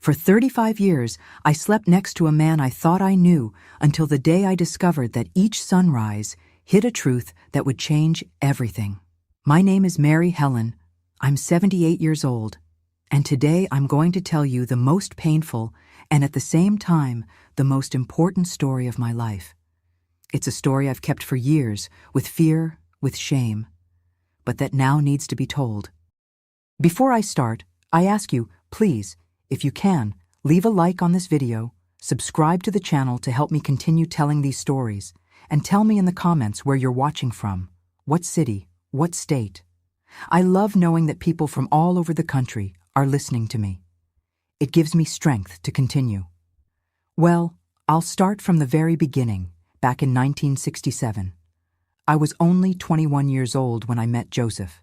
For 35 years, I slept next to a man I thought I knew until the day I discovered that each sunrise hid a truth that would change everything. My name is Mary Helen. I'm 78 years old, and today I'm going to tell you the most painful and at the same time the most important story of my life. It's a story I've kept for years, with fear, with shame, but that now needs to be told. Before I start, I ask you, please, if you can, leave a like on this video, subscribe to the channel to help me continue telling these stories, and tell me in the comments where you're watching from, what city, what state. I love knowing that people from all over the country are listening to me. It gives me strength to continue. Well, I'll start from the very beginning, back in 1967. I was only 21 years old when I met Joseph.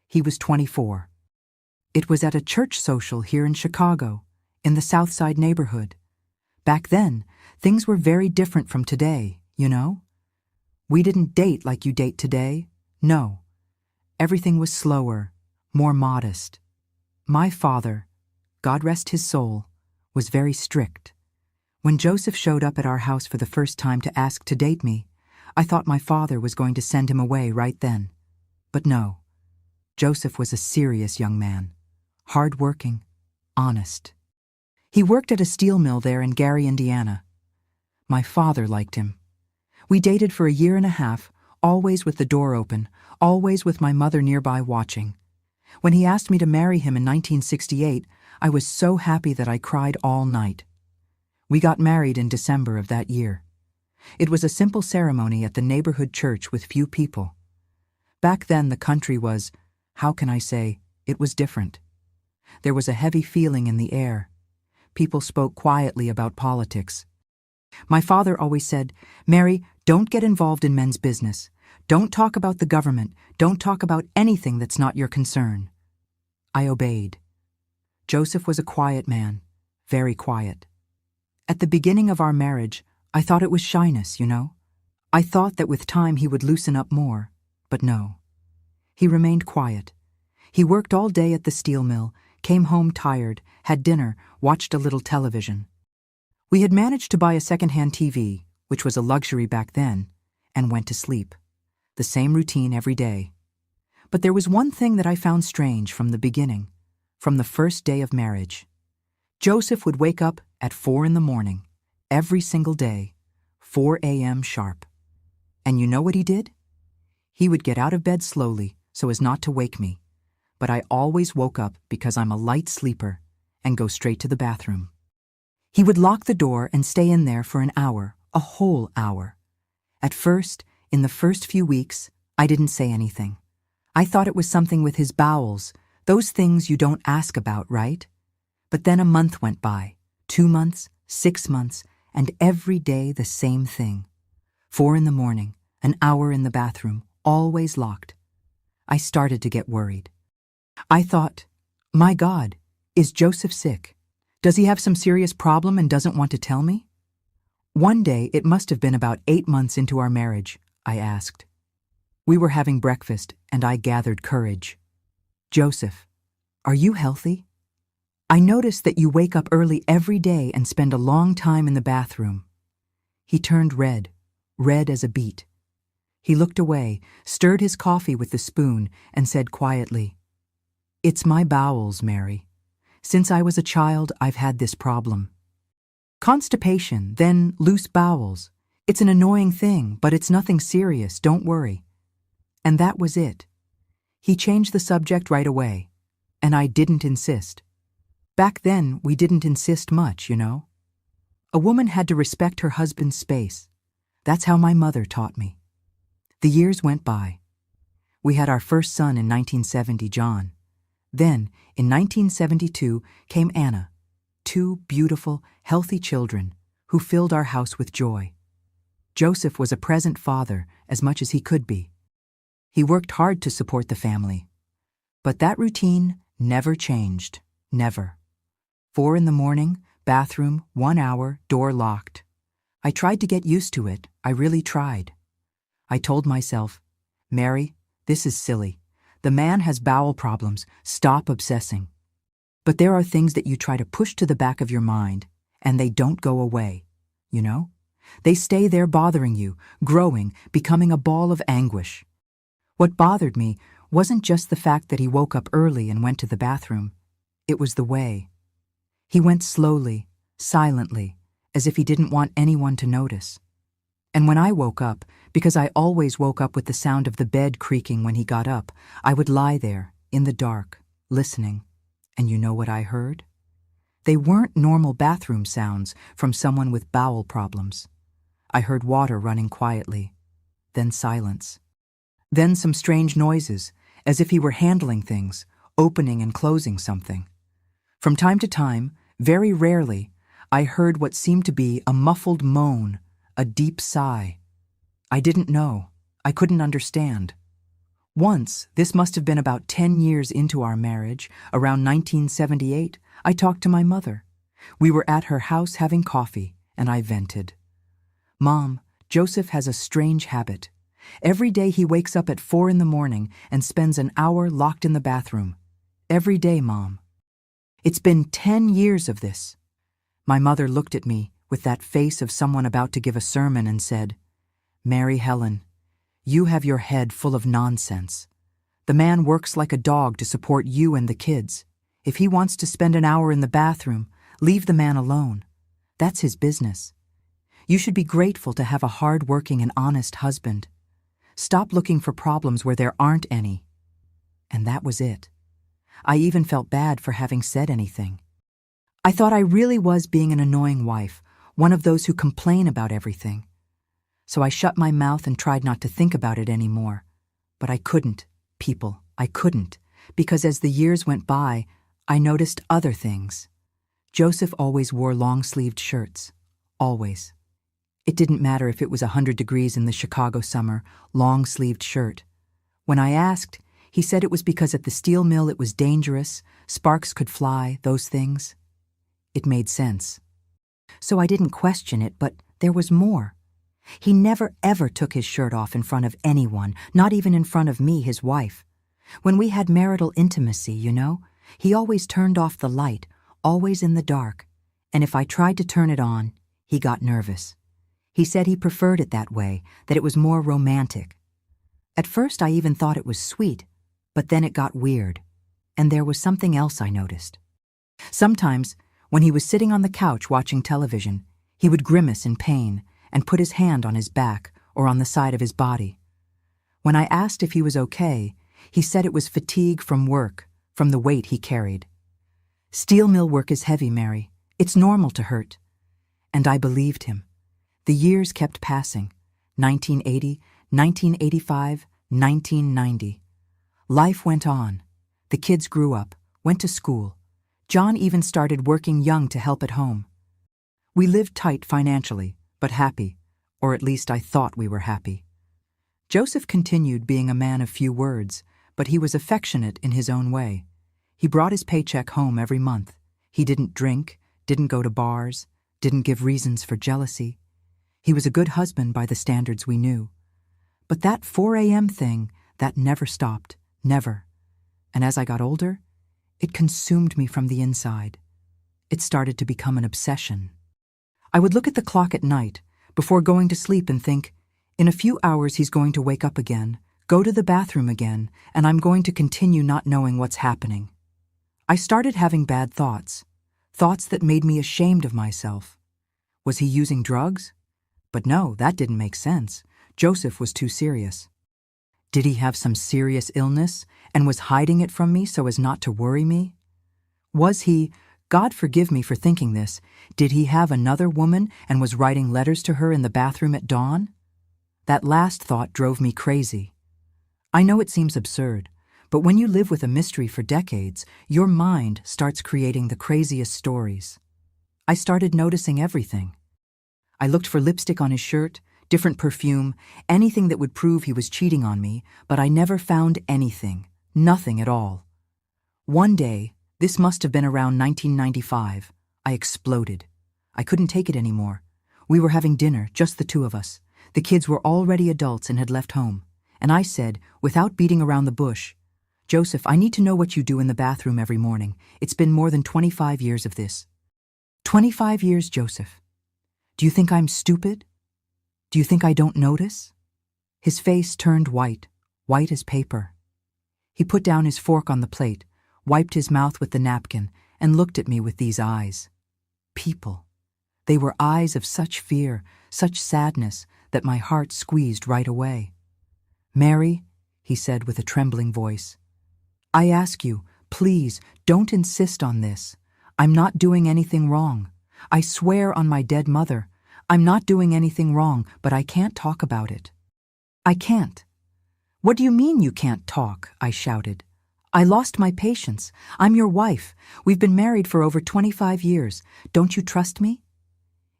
He was 24. It was at a church social here in Chicago, in the South Side neighborhood. Back then, things were very different from today, you know? We didn't date like you date today. No. Everything was slower, more modest. My father, God rest his soul, was very strict. When Joseph showed up at our house for the first time to ask to date me, I thought my father was going to send him away right then. But no. Joseph was a serious young man. Hard-working, honest. He worked at a steel mill there in Gary, Indiana. My father liked him. We dated for a year and a half, always with the door open, always with my mother nearby watching. When he asked me to marry him in 1968, I was so happy that I cried all night. We got married in December of that year. It was a simple ceremony at the neighborhood church with few people. Back then the country was, how can I say, it was different. There was a heavy feeling in the air. People spoke quietly about politics. My father always said, "Mary, don't get involved in men's business. Don't talk about the government. Don't talk about anything that's not your concern." I obeyed. Joseph was a quiet man, very quiet. At the beginning of our marriage, I thought it was shyness, you know? I thought that with time he would loosen up more, but no. He remained quiet. He worked all day at the steel mill, came home tired, had dinner, watched a little television. We had managed to buy a second-hand TV, which was a luxury back then, and went to sleep. The same routine every day. But there was one thing that I found strange from the beginning, from the first day of marriage. Joseph would wake up at 4 in the morning, every single day, 4 a.m. sharp. And you know what he did? He would get out of bed slowly so as not to wake me, but I always woke up because I'm a light sleeper and go straight to the bathroom. He would lock the door and stay in there for an hour, a whole hour. At first, in the first few weeks, I didn't say anything. I thought it was something with his bowels, those things you don't ask about, right? But then a month went by, 2 months, 6 months, and every day the same thing. 4 in the morning, an hour in the bathroom, always locked. I started to get worried. I thought, my God, is Joseph sick? Does he have some serious problem and doesn't want to tell me? One day, it must have been about 8 months into our marriage, I asked. We were having breakfast, and I gathered courage. "Joseph, are you healthy? I noticed that you wake up early every day and spend a long time in the bathroom." He turned red, red as a beet. He looked away, stirred his coffee with the spoon, and said quietly, "It's my bowels, Mary. Since I was a child, I've had this problem. Constipation, then loose bowels. It's an annoying thing, but it's nothing serious, don't worry." And that was it. He changed the subject right away, and I didn't insist. Back then, we didn't insist much, you know. A woman had to respect her husband's space. That's how my mother taught me. The years went by. We had our first son in 1970, John. Then, in 1972, came Anna, 2 beautiful, healthy children who filled our house with joy. Joseph was a present father as much as he could be. He worked hard to support the family. But that routine never changed, never. 4 in the morning, bathroom, 1 hour, door locked. I tried to get used to it, I really tried. I told myself, "Mary, this is silly. The man has bowel problems, stop obsessing." But there are things that you try to push to the back of your mind, and they don't go away, you know? They stay there bothering you, growing, becoming a ball of anguish. What bothered me wasn't just the fact that he woke up early and went to the bathroom. It was the way. He went slowly, silently, as if he didn't want anyone to notice. And when I woke up, because I always woke up with the sound of the bed creaking when he got up, I would lie there, in the dark, listening. And you know what I heard? They weren't normal bathroom sounds from someone with bowel problems. I heard water running quietly, then silence. Then some strange noises, as if he were handling things, opening and closing something. From time to time, very rarely, I heard what seemed to be a muffled moan, a deep sigh. I didn't know. I couldn't understand. Once, this must have been about 10 years into our marriage, around 1978, I talked to my mother. We were at her house having coffee, and I vented. "Mom, Joseph has a strange habit. Every day he wakes up at 4 in the morning and spends an hour locked in the bathroom. Every day, Mom. It's been 10 years of this." My mother looked at me with that face of someone about to give a sermon and said, "Mary Helen, you have your head full of nonsense. The man works like a dog to support you and the kids. If he wants to spend an hour in the bathroom, leave the man alone. That's his business. You should be grateful to have a hard-working and honest husband. Stop looking for problems where there aren't any." And that was it. I even felt bad for having said anything. I thought I really was being an annoying wife, one of those who complain about everything. So I shut my mouth and tried not to think about it anymore. But I couldn't, people, I couldn't, because as the years went by, I noticed other things. Joseph always wore long-sleeved shirts. Always. It didn't matter if it was 100 degrees in the Chicago summer, long-sleeved shirt. When I asked, he said it was because at the steel mill it was dangerous, sparks could fly, those things. It made sense. So I didn't question it, but there was more. He never ever took his shirt off in front of anyone, not even in front of me, his wife. When we had marital intimacy, you know, he always turned off the light, always in the dark, and if I tried to turn it on, he got nervous. He said he preferred it that way, that it was more romantic. At first I even thought it was sweet, but then it got weird, and there was something else I noticed. Sometimes, when he was sitting on the couch watching television, he would grimace in pain and put his hand on his back or on the side of his body. When I asked if he was okay, he said it was fatigue from work, from the weight he carried. "Steel mill work is heavy, Mary. It's normal to hurt." And I believed him. The years kept passing. 1980, 1985, 1990. Life went on. The kids grew up, went to school. John even started working young to help at home. We lived tight financially, but happy, or at least I thought we were happy. Joseph continued being a man of few words, but he was affectionate in his own way. He brought his paycheck home every month. He didn't drink, didn't go to bars, didn't give reasons for jealousy. He was a good husband by the standards we knew. But that 4 a.m. thing, that never stopped, never. And as I got older, it consumed me from the inside. It started to become an obsession. I would look at the clock at night, before going to sleep and think, in a few hours he's going to wake up again, go to the bathroom again, and I'm going to continue not knowing what's happening. I started having bad thoughts, thoughts that made me ashamed of myself. Was he using drugs? But no, that didn't make sense. Joseph was too serious. Did he have some serious illness and was hiding it from me so as not to worry me? Was he, God forgive me for thinking this, did he have another woman and was writing letters to her in the bathroom at dawn? That last thought drove me crazy. I know it seems absurd, but when you live with a mystery for decades, your mind starts creating the craziest stories. I started noticing everything. I looked for lipstick on his shirt, different perfume, anything that would prove he was cheating on me, but I never found anything, nothing at all. One day, this must have been around 1995, I exploded. I couldn't take it anymore. We were having dinner, just the two of us. The kids were already adults and had left home. And I said, without beating around the bush, Joseph, I need to know what you do in the bathroom every morning. It's been more than 25 years of this. 25 years, Joseph. Do you think I'm stupid? Do you think I don't notice? His face turned white, white as paper. He put down his fork on the plate, wiped his mouth with the napkin, and looked at me with these eyes. People. They were eyes of such fear, such sadness, that my heart squeezed right away. Mary, he said with a trembling voice, I ask you, please, don't insist on this. I'm not doing anything wrong. I swear on my dead mother, I'm not doing anything wrong, but I can't talk about it. I can't. What do you mean you can't talk? I shouted. I lost my patience. I'm your wife. We've been married for over 25 years. Don't you trust me?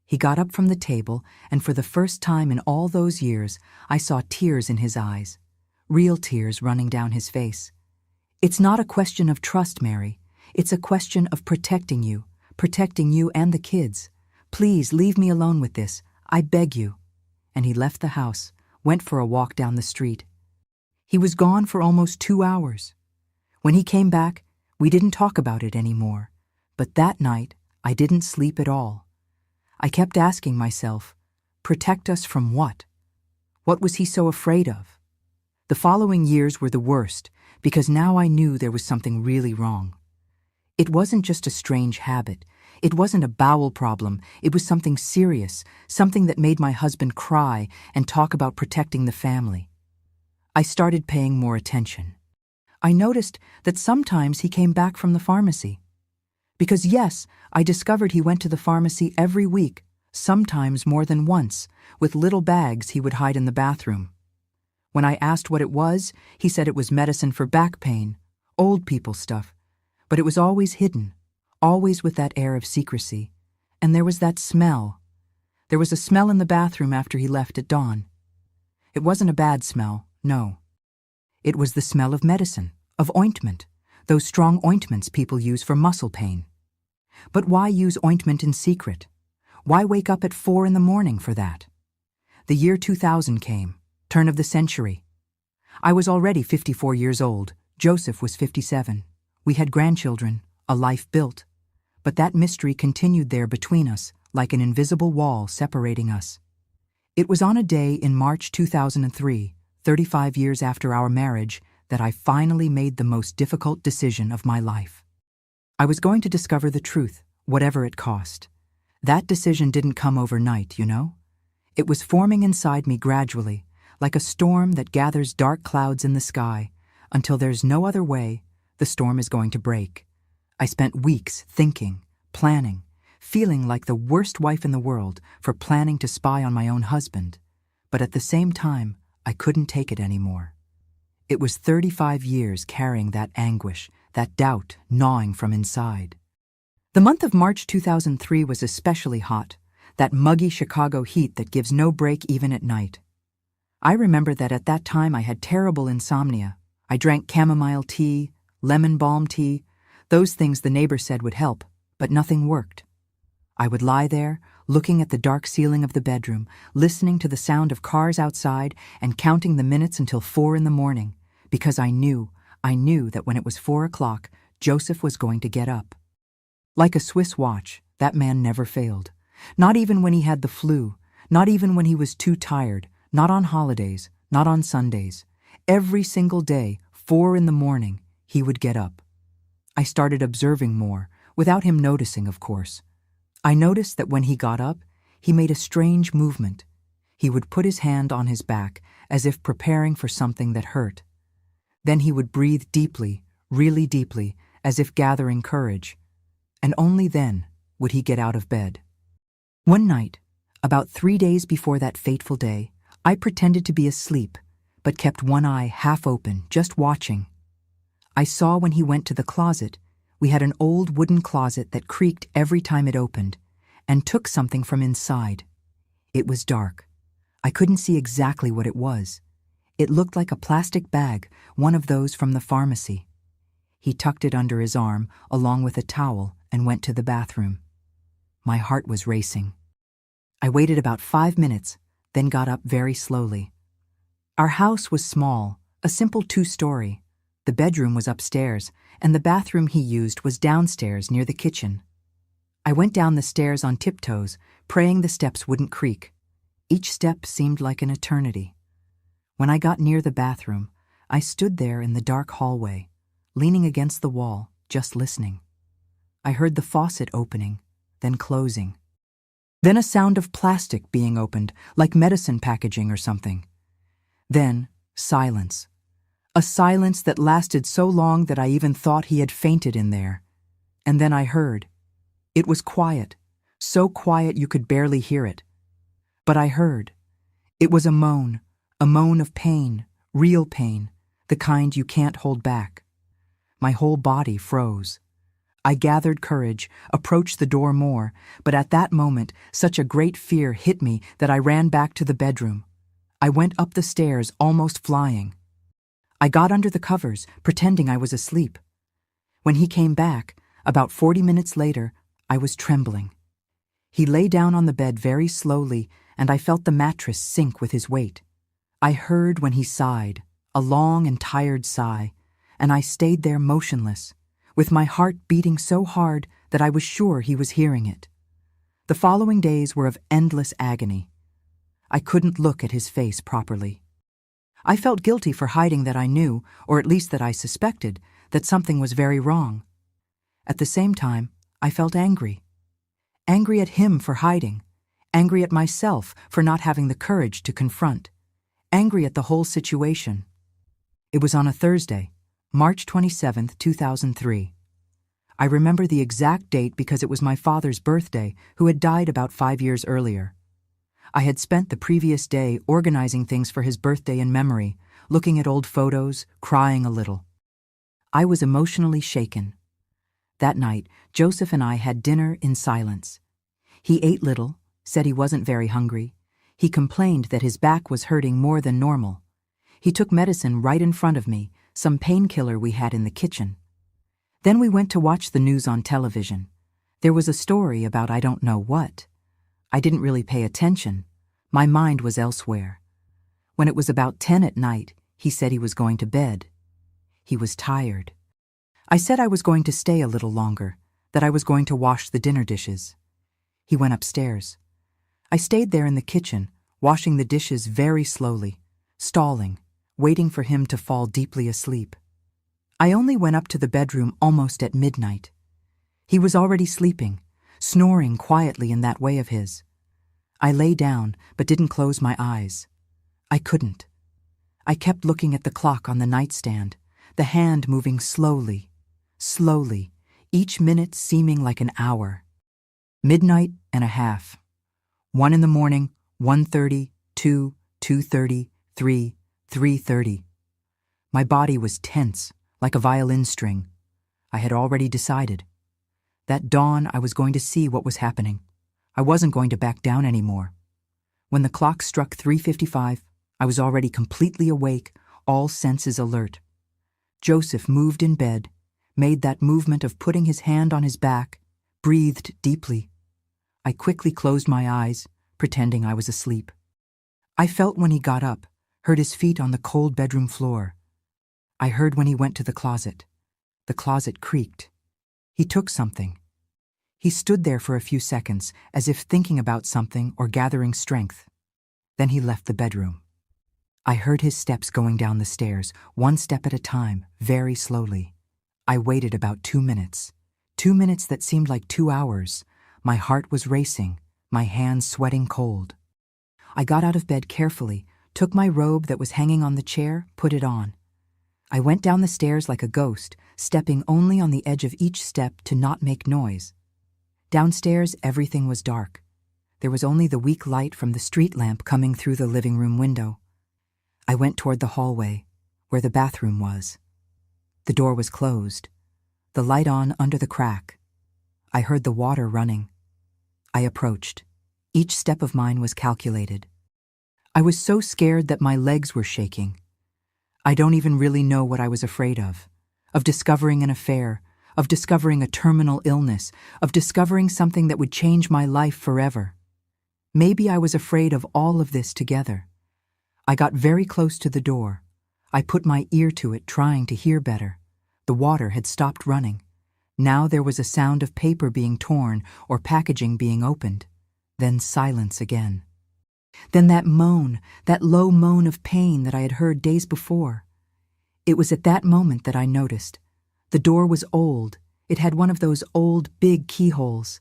He got up from the table, and for the first time in all those years, I saw tears in his eyes, real tears running down his face. It's not a question of trust, Mary. It's a question of protecting you and the kids. Please leave me alone with this. I beg you. And he left the house, went for a walk down the street. He was gone for almost 2 hours. When he came back, we didn't talk about it anymore. But that night, I didn't sleep at all. I kept asking myself, protect us from what? What was he so afraid of? The following years were the worst, because now I knew there was something really wrong. It wasn't just a strange habit. It wasn't a bowel problem. It was something serious, something that made my husband cry and talk about protecting the family. I started paying more attention. I noticed that sometimes he came back from the pharmacy. Because yes, I discovered he went to the pharmacy every week, sometimes more than once, with little bags he would hide in the bathroom. When I asked what it was, he said it was medicine for back pain, old people stuff, but it was always hidden, always with that air of secrecy. And there was that smell. There was a smell in the bathroom after he left at dawn. It wasn't a bad smell, no. It was the smell of medicine, of ointment, those strong ointments people use for muscle pain. But why use ointment in secret? Why wake up at 4 a.m. for that? The year 2000 came, turn of the century. I was already 54 years old. Joseph was 57. We had grandchildren, a life built. But that mystery continued there between us, like an invisible wall separating us. It was on a day in March 2003, 35 years after our marriage, that I finally made the most difficult decision of my life. I was going to discover the truth, whatever it cost. That decision didn't come overnight, you know? It was forming inside me gradually, like a storm that gathers dark clouds in the sky, until there's no other way, the storm is going to break. I spent weeks thinking, planning, feeling like the worst wife in the world for planning to spy on my own husband. But at the same time, I couldn't take it anymore. It was 35 years carrying that anguish, that doubt gnawing from inside. The month of March 2003 was especially hot, that muggy Chicago heat that gives no break even at night. I remember that at that time I had terrible insomnia. I drank chamomile tea, lemon balm tea, those things the neighbor said would help, but nothing worked. I would lie there, looking at the dark ceiling of the bedroom, listening to the sound of cars outside and counting the minutes until 4 a.m, because I knew that when it was 4 o'clock, Joseph was going to get up. Like a Swiss watch, that man never failed. Not even when he had the flu, not even when he was too tired, not on holidays, not on Sundays. Every single day, 4 a.m, he would get up. I started observing more, without him noticing, of course. I noticed that when he got up, he made a strange movement. He would put his hand on his back, as if preparing for something that hurt. Then he would breathe deeply, really deeply, as if gathering courage. And only then would he get out of bed. One night, about 3 days before that fateful day, I pretended to be asleep, but kept one eye half open, just watching. I saw when he went to the closet. We had an old wooden closet that creaked every time it opened, and took something from inside. It was dark. I couldn't see exactly what it was. It looked like a plastic bag, one of those from the pharmacy. He tucked it under his arm, along with a towel, and went to the bathroom. My heart was racing. I waited about 5 minutes, then got up very slowly. Our house was small, a simple 2-story. The bedroom was upstairs, and the bathroom he used was downstairs near the kitchen. I went down the stairs on tiptoes, praying the steps wouldn't creak. Each step seemed like an eternity. When I got near the bathroom, I stood there in the dark hallway, leaning against the wall, just listening. I heard the faucet opening, then closing. Then a sound of plastic being opened, like medicine packaging or something. Then silence. A silence that lasted so long that I even thought he had fainted in there. And then I heard. It was quiet, so quiet you could barely hear it. But I heard. It was a moan of pain, real pain, the kind you can't hold back. My whole body froze. I gathered courage, approached the door more, but at that moment, such a great fear hit me that I ran back to the bedroom. I went up the stairs, almost flying. I got under the covers, pretending I was asleep. When he came back, about 40 minutes later, I was trembling. He lay down on the bed very slowly, and I felt the mattress sink with his weight. I heard when he sighed, a long and tired sigh, and I stayed there motionless, with my heart beating so hard that I was sure he was hearing it. The following days were of endless agony. I couldn't look at his face properly. I felt guilty for hiding that I knew, or at least that I suspected, that something was very wrong. At the same time, I felt angry. Angry at him for hiding. Angry at myself for not having the courage to confront. Angry at the whole situation. It was on a Thursday, March 27th, 2003. I remember the exact date because it was my father's birthday, who had died about 5 years earlier. I had spent the previous day organizing things for his birthday in memory, looking at old photos, crying a little. I was emotionally shaken. That night, Joseph and I had dinner in silence. He ate little, said he wasn't very hungry. He complained that his back was hurting more than normal. He took medicine right in front of me, some painkiller we had in the kitchen. Then we went to watch the news on television. There was a story about I don't know what. I didn't really pay attention. My mind was elsewhere. When it was about 10 at night, he said he was going to bed. He was tired. I said I was going to stay a little longer, that I was going to wash the dinner dishes. He went upstairs. I stayed there in the kitchen, washing the dishes very slowly, stalling, waiting for him to fall deeply asleep. I only went up to the bedroom almost at midnight. He was already sleeping, snoring quietly in that way of his. I lay down, but didn't close my eyes. I couldn't. I kept looking at the clock on the nightstand, the hand moving slowly, slowly, each minute seeming like an hour. Midnight and a half. 1 in the morning, 1:30, 2, 2:30, 3, 3:30. My body was tense, like a violin string. I had already decided. That dawn I was going to see what was happening. I wasn't going to back down anymore. When the clock struck 3:55, I was already completely awake, all senses alert. Joseph moved in bed, made that movement of putting his hand on his back, breathed deeply. I quickly closed my eyes, pretending I was asleep. I felt when he got up, heard his feet on the cold bedroom floor. I heard when he went to the closet. The closet creaked. He took something. He stood there for a few seconds, as if thinking about something or gathering strength. Then he left the bedroom. I heard his steps going down the stairs, one step at a time, very slowly. I waited about 2 minutes. 2 minutes that seemed like 2 hours. My heart was racing, my hands sweating cold. I got out of bed carefully, took my robe that was hanging on the chair, put it on. I went down the stairs like a ghost, stepping only on the edge of each step to not make noise. Downstairs, everything was dark. There was only the weak light from the street lamp coming through the living room window. I went toward the hallway, where the bathroom was. The door was closed, the light on under the crack. I heard the water running. I approached. Each step of mine was calculated. I was so scared that my legs were shaking. I don't even really know what I was afraid of discovering an affair, of discovering a terminal illness, of discovering something that would change my life forever. Maybe I was afraid of all of this together. I got very close to the door. I put my ear to it, trying to hear better. The water had stopped running. Now there was a sound of paper being torn or packaging being opened. Then silence again. Then that moan, that low moan of pain that I had heard days before. It was at that moment that I noticed. The door was old. It had one of those old, big keyholes.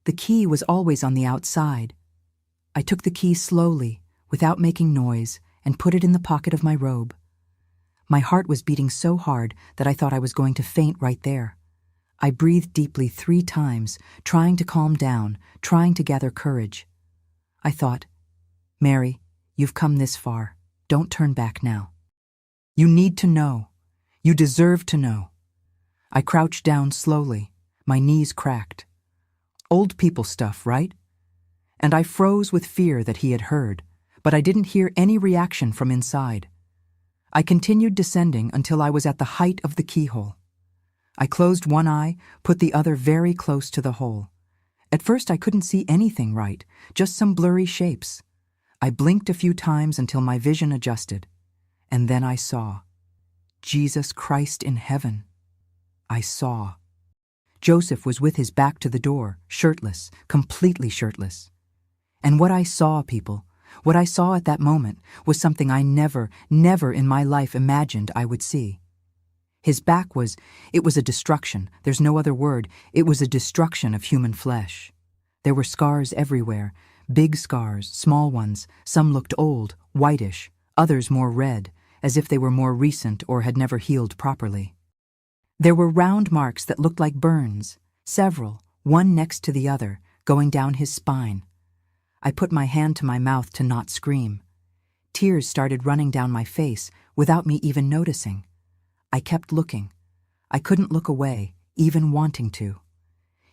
The key was always on the outside. I took the key slowly, without making noise, and put it in the pocket of my robe. My heart was beating so hard that I thought I was going to faint right there. I breathed deeply 3 times, trying to calm down, trying to gather courage. I thought, Mary, you've come this far. Don't turn back now. You need to know. You deserve to know. I crouched down slowly, my knees cracked. Old people stuff, right? And I froze with fear that he had heard, but I didn't hear any reaction from inside. I continued descending until I was at the height of the keyhole. I closed one eye, put the other very close to the hole. At first I couldn't see anything right, just some blurry shapes. I blinked a few times until my vision adjusted. And then I saw. Jesus Christ in heaven. I saw. Joseph was with his back to the door, shirtless, completely shirtless. And what I saw, people, what I saw at that moment was something I never in my life imagined I would see. His back it was a destruction, there's no other word, it was a destruction of human flesh. There were scars everywhere, big scars, small ones, some looked old, whitish, others more red, as if they were more recent or had never healed properly. There were round marks that looked like burns, several, one next to the other, going down his spine. I put my hand to my mouth to not scream. Tears started running down my face without me even noticing. I kept looking. I couldn't look away, even wanting to.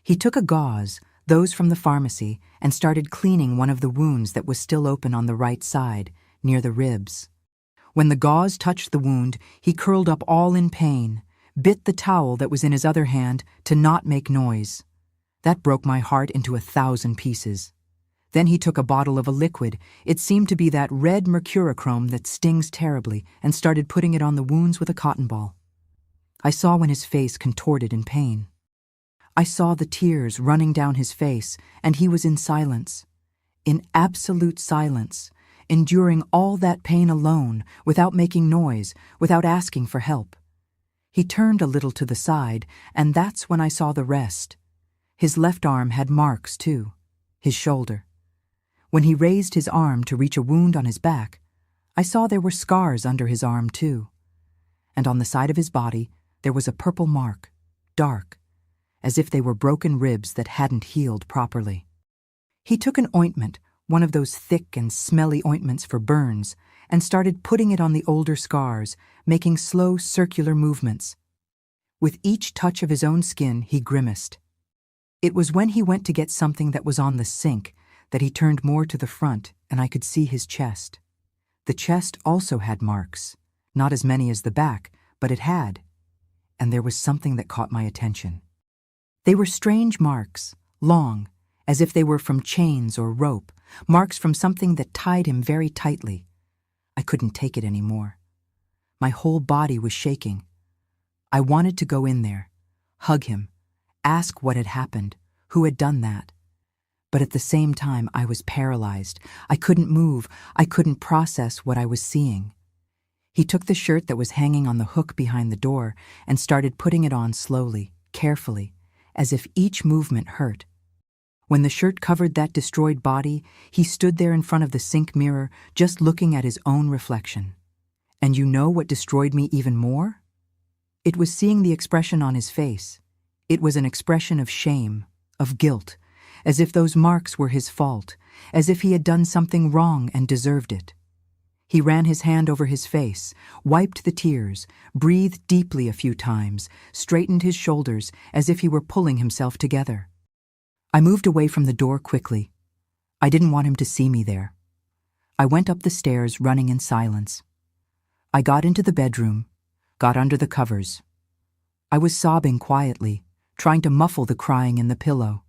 He took a gauze, those from the pharmacy, and started cleaning one of the wounds that was still open on the right side, near the ribs. When the gauze touched the wound, he curled up all in pain, bit the towel that was in his other hand to not make noise. That broke my heart into 1,000 pieces. Then he took a bottle of a liquid, it seemed to be that red mercurochrome that stings terribly, and started putting it on the wounds with a cotton ball. I saw when his face contorted in pain. I saw the tears running down his face, and he was in silence. In absolute silence, enduring all that pain alone, without making noise, without asking for help. He turned a little to the side, and that's when I saw the rest. His left arm had marks, too. His shoulder. When he raised his arm to reach a wound on his back, I saw there were scars under his arm, too. And on the side of his body, there was a purple mark, dark, as if they were broken ribs that hadn't healed properly. He took an ointment, one of those thick and smelly ointments for burns, and started putting it on the older scars, making slow circular movements. With each touch of his own skin, he grimaced. It was when he went to get something that was on the sink that he turned more to the front, and I could see his chest. The chest also had marks, not as many as the back, but it had. And there was something that caught my attention. They were strange marks, long, as if they were from chains or rope, marks from something that tied him very tightly. I couldn't take it anymore. My whole body was shaking. I wanted to go in there, hug him, ask what had happened, who had done that. But at the same time, I was paralyzed. I couldn't move. I couldn't process what I was seeing. He took the shirt that was hanging on the hook behind the door and started putting it on slowly, carefully, as if each movement hurt. When the shirt covered that destroyed body, he stood there in front of the sink mirror, just looking at his own reflection. And you know what destroyed me even more? It was seeing the expression on his face. It was an expression of shame, of guilt, as if those marks were his fault, as if he had done something wrong and deserved it. He ran his hand over his face, wiped the tears, breathed deeply a few times, straightened his shoulders as if he were pulling himself together. I moved away from the door quickly. I didn't want him to see me there. I went up the stairs, running in silence. I got into the bedroom, got under the covers. I was sobbing quietly, trying to muffle the crying in the pillow.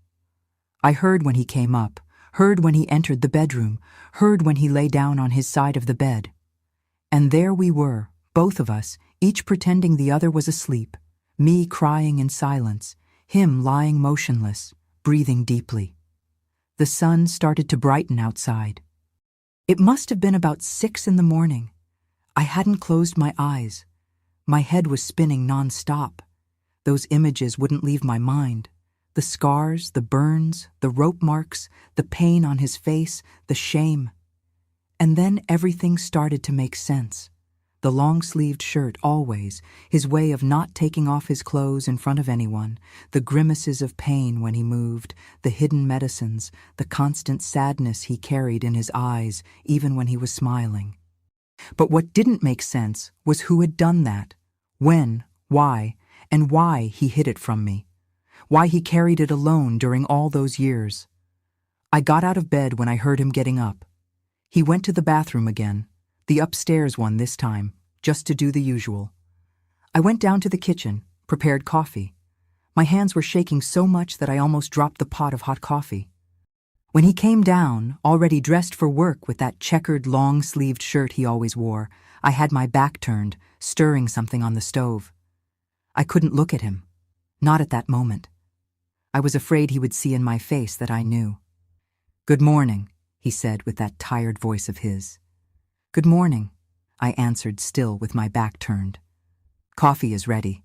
I heard when he came up, heard when he entered the bedroom, heard when he lay down on his side of the bed. And there we were, Both of us, each pretending the other was asleep, me crying in silence, him lying motionless, breathing deeply. The sun started to brighten outside. It must have been about 6 in the morning. I hadn't closed my eyes. My head was spinning non-stop. Those images wouldn't leave my mind. The scars, the burns, the rope marks, the pain on his face, the shame. And then everything started to make sense. The long-sleeved shirt always, his way of not taking off his clothes in front of anyone, the grimaces of pain when he moved, the hidden medicines, the constant sadness he carried in his eyes even when he was smiling. But what didn't make sense was who had done that, when, why, and why he hid it from me, why he carried it alone during all those years. I got out of bed when I heard him getting up. He went to the bathroom again, the upstairs one this time, just to do the usual. I went down to the kitchen, prepared coffee. My hands were shaking so much that I almost dropped the pot of hot coffee. When he came down, already dressed for work with that checkered long-sleeved shirt he always wore, I had my back turned, stirring something on the stove. I couldn't look at him, not at that moment. I was afraid he would see in my face that I knew. "Good morning," he said with that tired voice of his. "Good morning," I answered, still with my back turned. "Coffee is ready."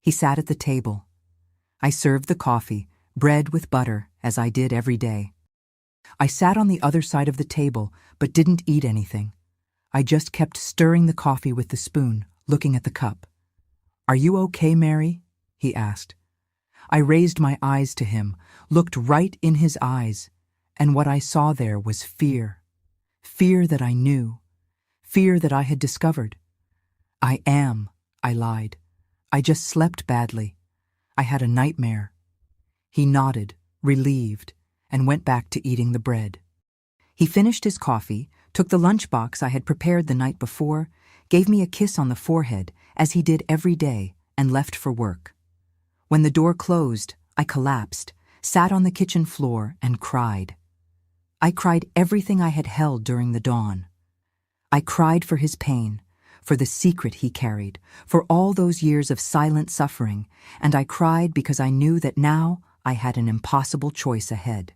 He sat at the table. I served the coffee, bread with butter, as I did every day. I sat on the other side of the table, but didn't eat anything. I just kept stirring the coffee with the spoon, looking at the cup. "Are you okay, Mary?" he asked. I raised my eyes to him, looked right in his eyes, and what I saw there was fear. Fear that I knew. Fear that I had discovered. "I am," I lied. "I just slept badly. I had a nightmare." He nodded, relieved, and went back to eating the bread. He finished his coffee, took the lunchbox I had prepared the night before, gave me a kiss on the forehead, as he did every day, and left for work. When the door closed, I collapsed, sat on the kitchen floor, and cried. I cried everything I had held during the dawn. I cried for his pain, for the secret he carried, for all those years of silent suffering, and I cried because I knew that now I had an impossible choice ahead.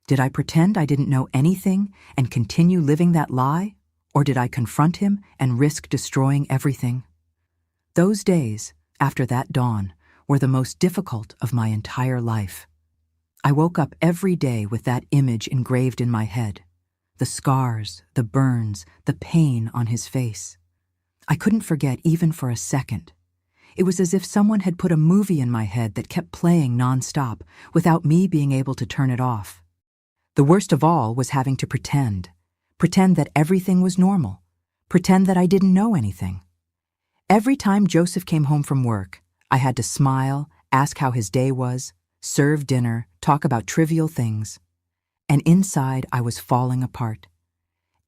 Did I pretend I didn't know anything and continue living that lie, or did I confront him and risk destroying everything? Those days, after that dawn, were the most difficult of my entire life. I woke up every day with that image engraved in my head, the scars, the burns, the pain on his face. I couldn't forget even for a second. It was as if someone had put a movie in my head that kept playing nonstop without me being able to turn it off. The worst of all was having to pretend that everything was normal, pretend that I didn't know anything. Every time Joseph came home from work, I had to smile, ask how his day was, serve dinner, talk about trivial things. And inside, I was falling apart.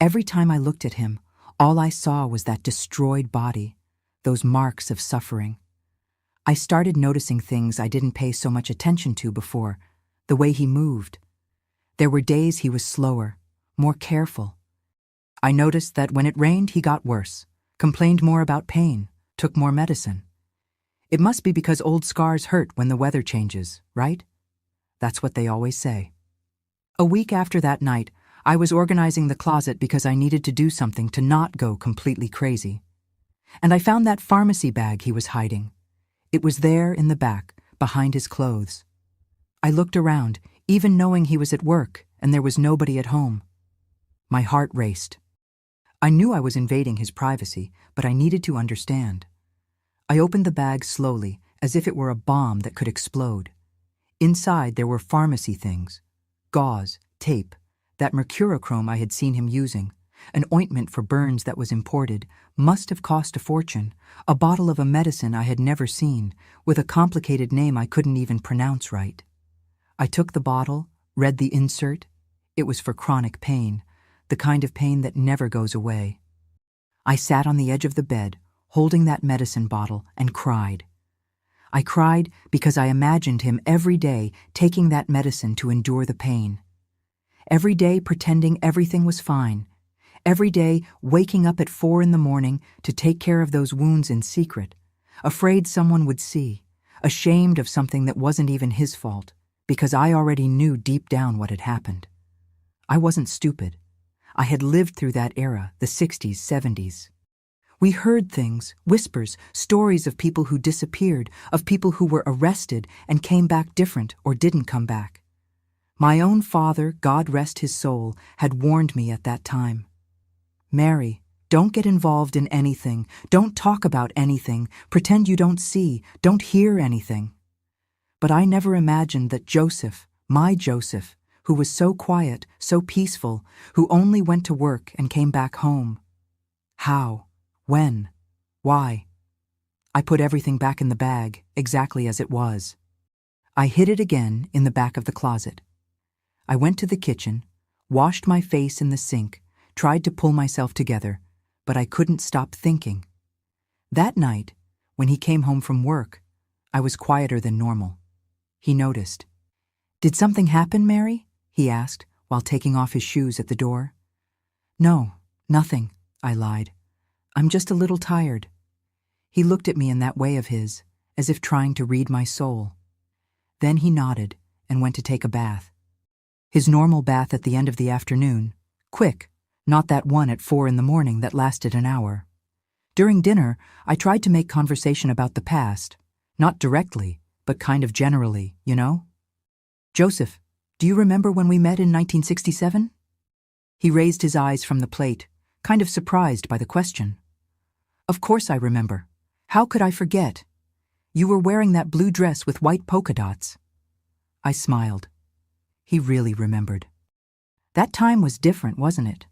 Every time I looked at him, all I saw was that destroyed body, those marks of suffering. I started noticing things I didn't pay so much attention to before, the way he moved. There were days he was slower, more careful. I noticed that when it rained, he got worse, complained more about pain, took more medicine. It must be because old scars hurt when the weather changes, right? That's what they always say. A week after that night, I was organizing the closet because I needed to do something to not go completely crazy. And I found that pharmacy bag he was hiding. It was there in the back, behind his clothes. I looked around, even knowing he was at work and there was nobody at home. My heart raced. I knew I was invading his privacy, but I needed to understand. I opened the bag slowly, as if it were a bomb that could explode. Inside there were pharmacy things, gauze, tape, that mercurochrome I had seen him using, an ointment for burns that was imported, must have cost a fortune, a bottle of a medicine I had never seen, with a complicated name I couldn't even pronounce right. I took the bottle, read the insert. It was for chronic pain, the kind of pain that never goes away. I sat on the edge of the bed, holding that medicine bottle, and cried. I cried because I imagined him every day taking that medicine to endure the pain. Every day pretending everything was fine. Every day, waking up at 4 in the morning to take care of those wounds in secret, afraid someone would see, ashamed of something that wasn't even his fault, because I already knew deep down what had happened. I wasn't stupid. I had lived through that era, the 60s, 70s. We heard things, whispers, stories of people who disappeared, of people who were arrested and came back different or didn't come back. My own father, God rest his soul, had warned me at that time. Mary, don't get involved in anything, don't talk about anything, pretend you don't see, don't hear anything. But I never imagined that Joseph, my Joseph, who was so quiet, so peaceful, who only went to work and came back home. How? When? Why? I put everything back in the bag, exactly as it was. I hid it again in the back of the closet. I went to the kitchen, washed my face in the sink, tried to pull myself together, but I couldn't stop thinking. That night, when he came home from work, I was quieter than normal. He noticed. "Did something happen, Mary?" he asked, while taking off his shoes at the door. "No, nothing," I lied. "I'm just a little tired." He looked at me in that way of his, as if trying to read my soul. Then he nodded and went to take a bath. His normal bath at the end of the afternoon, quick, not that one at 4 in the morning that lasted an hour. During dinner, I tried to make conversation about the past, not directly, but kind of generally, you know? "Joseph, do you remember when we met in 1967? He raised his eyes from the plate, kind of surprised by the question. "Of course I remember. How could I forget? You were wearing that blue dress with white polka dots." I smiled. He really remembered. That time was different, wasn't it?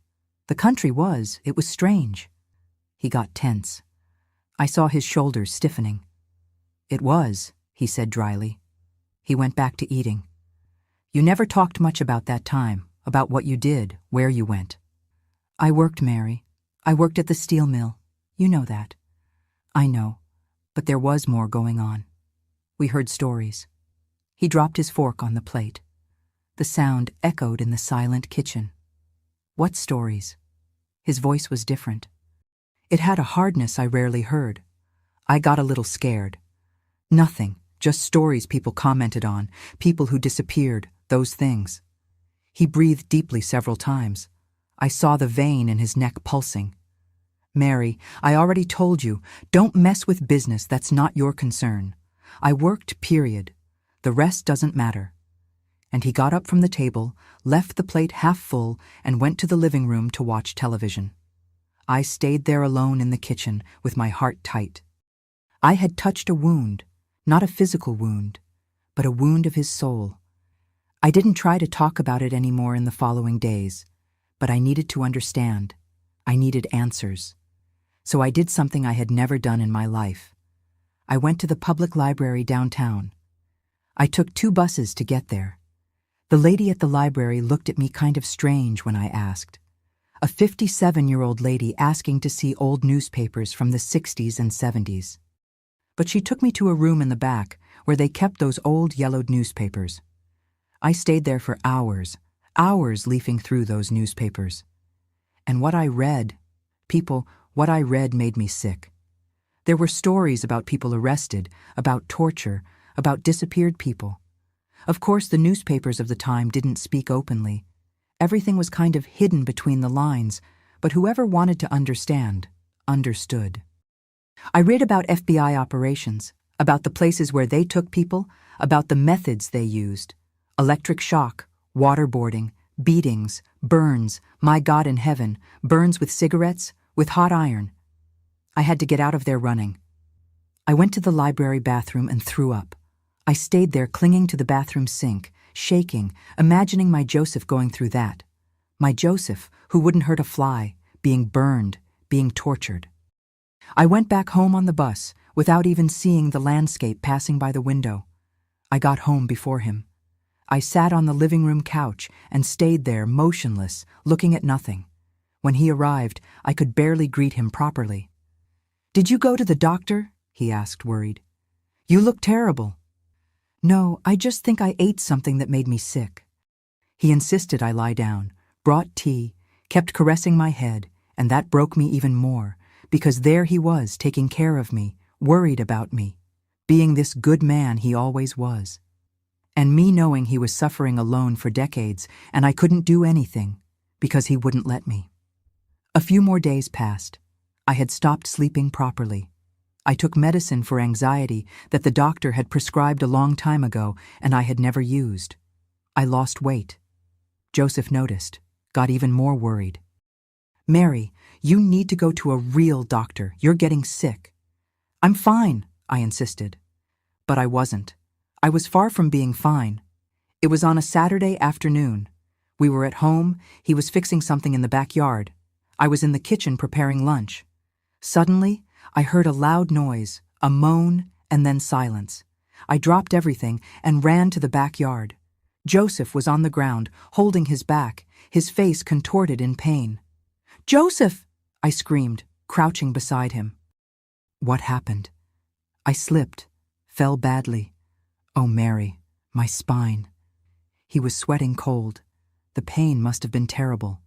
The country was. It was strange. He got tense. I saw his shoulders stiffening. "It was," he said dryly. He went back to eating. "You never talked much about that time, about what you did, where you went." "I worked, Mary. I worked at the steel mill. You know that." "I know. But there was more going on. We heard stories." He dropped his fork on the plate. The sound echoed in the silent kitchen. "What stories?" His voice was different. It had a hardness I rarely heard. I got a little scared. "Nothing, just stories people commented on, people who disappeared, those things." He breathed deeply several times. I saw the vein in his neck pulsing. "Mary, I already told you, don't mess with business that's not your concern. I worked, period. The rest doesn't matter." And he got up from the table, left the plate half full, and went to the living room to watch television. I stayed there alone in the kitchen, with my heart tight. I had touched a wound, not a physical wound, but a wound of his soul. I didn't try to talk about it anymore in the following days, but I needed to understand. I needed answers. So I did something I had never done in my life. I went to the public library downtown. I took 2 buses to get there. The lady at the library looked at me kind of strange when I asked. A 57-year-old lady asking to see old newspapers from the 60s and 70s. But she took me to a room in the back where they kept those old yellowed newspapers. I stayed there for hours, hours leafing through those newspapers. And what I read made me sick. There were stories about people arrested, about torture, about disappeared people. Of course, the newspapers of the time didn't speak openly. Everything was kind of hidden between the lines, but whoever wanted to understand, understood. I read about FBI operations, about the places where they took people, about the methods they used. Electric shock, waterboarding, beatings, burns, my God in heaven, burns with cigarettes, with hot iron. I had to get out of there running. I went to the library bathroom and threw up. I stayed there clinging to the bathroom sink, shaking, imagining my Joseph going through that. My Joseph, who wouldn't hurt a fly, being burned, being tortured. I went back home on the bus, without even seeing the landscape passing by the window. I got home before him. I sat on the living room couch and stayed there motionless, looking at nothing. When he arrived, I could barely greet him properly. "Did you go to the doctor?" he asked, worried. "You look terrible." "No, I just think I ate something that made me sick." He insisted I lie down, brought tea. kept caressing my head, and that broke me even more, because there he was taking care of me, worried about me, being this good man he always was. And me knowing he was suffering alone for decades, and I couldn't do anything, because he wouldn't let me. A few more days passed. I had stopped sleeping properly. I took medicine for anxiety that the doctor had prescribed a long time ago and I had never used. I lost weight. Joseph noticed, got even more worried. "Mary, you need to go to a real doctor. You're getting sick." "I'm fine," I insisted. But I wasn't. I was far from being fine. It was on a Saturday afternoon. We were at home, he was fixing something in the backyard. I was in the kitchen preparing lunch. Suddenly, I heard a loud noise, a moan, and then silence. I dropped everything and ran to the backyard. Joseph was on the ground, holding his back, his face contorted in pain. "Joseph!" I screamed, crouching beside him. What happened? I slipped, fell badly. Oh, Mary, my spine. He was sweating cold. The pain must have been terrible.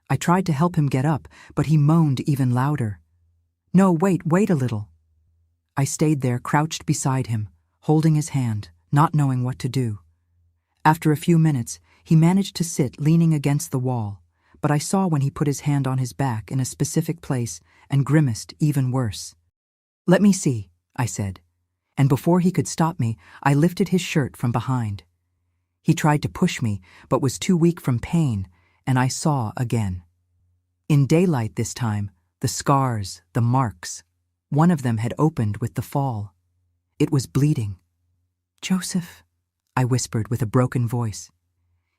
I tried to help him get up, but he moaned even louder. "No, wait a little." I stayed there, crouched beside him, holding his hand, not knowing what to do. After a few minutes, he managed to sit leaning against the wall, but I saw when he put his hand on his back in a specific place and grimaced even worse. "Let me see," I said, and before he could stop me, I lifted his shirt from behind. He tried to push me, but was too weak from pain, and I saw again. In daylight this time, the scars, the marks. One of them had opened with the fall. It was bleeding. "Joseph," I whispered with a broken voice.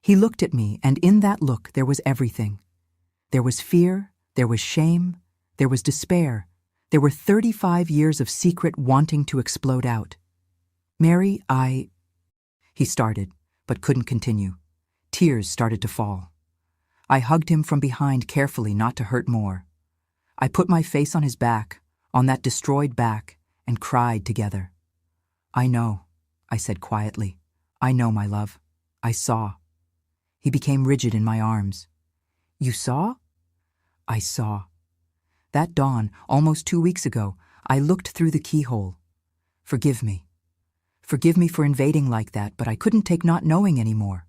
He looked at me, and in that look there was everything. There was fear, there was shame, there was despair. There were 35 years of secret wanting to explode out. "Mary, He started, but couldn't continue. Tears started to fall. I hugged him from behind carefully not to hurt more. I put my face on his back, on that destroyed back, and cried together. "I know," I said quietly. "I know, my love. I saw." He became rigid in my arms. "You saw?" "I saw. That dawn, almost 2 weeks ago, I looked through the keyhole. Forgive me. Forgive me for invading like that, but I couldn't take not knowing anymore."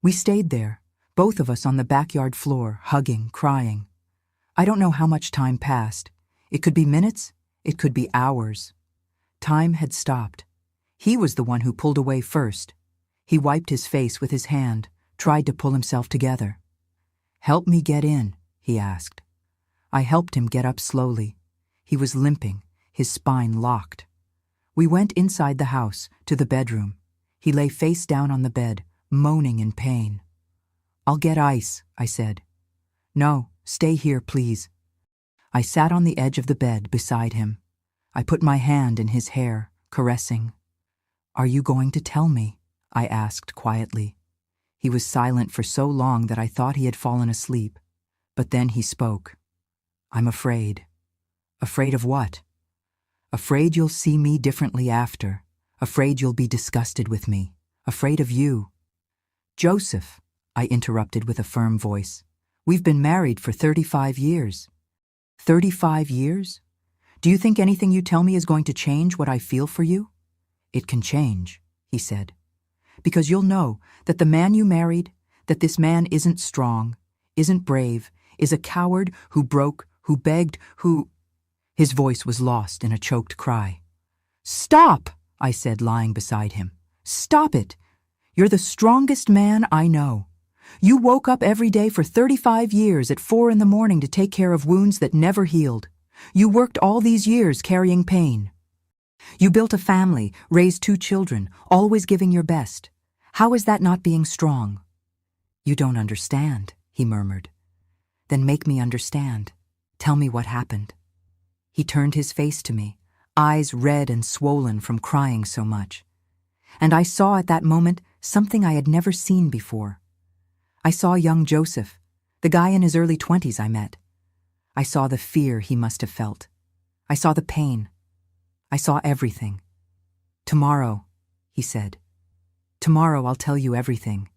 We stayed there, both of us on the backyard floor, hugging, crying. I don't know how much time passed. It could be minutes, it could be hours. Time had stopped. He was the one who pulled away first. He wiped his face with his hand, tried to pull himself together. "Help me get in," he asked. I helped him get up slowly. He was limping, his spine locked. We went inside the house, to the bedroom. He lay face down on the bed, moaning in pain. "I'll get ice," I said. "No, stay here, please." I sat on the edge of the bed beside him. I put my hand in his hair, caressing. "Are you going to tell me?" I asked quietly. He was silent for so long that I thought he had fallen asleep. But then he spoke. "I'm afraid." "Afraid of what?" "Afraid you'll see me differently after. Afraid you'll be disgusted with me. Afraid of you." "Joseph," I interrupted with a firm voice, "we've been married for 35 years. 35 years? Do you think anything you tell me is going to change what I feel for you?" "It can change," he said. "Because you'll know that the man you married, that this man isn't strong, isn't brave, is a coward who broke, who begged, who—" His voice was lost in a choked cry. "Stop!" I said, lying beside him. "Stop it! You're the strongest man I know. You woke up every day for 35 years at 4 in the morning to take care of wounds that never healed. You worked all these years carrying pain. You built a family, raised 2 children, always giving your best. How is that not being strong?" "You don't understand," he murmured. "Then make me understand. Tell me what happened." He turned his face to me, eyes red and swollen from crying so much. And I saw at that moment something I had never seen before. I saw young Joseph, the guy in his early 20s I met. I saw the fear he must have felt. I saw the pain. I saw everything. "Tomorrow," he said. "Tomorrow I'll tell you everything.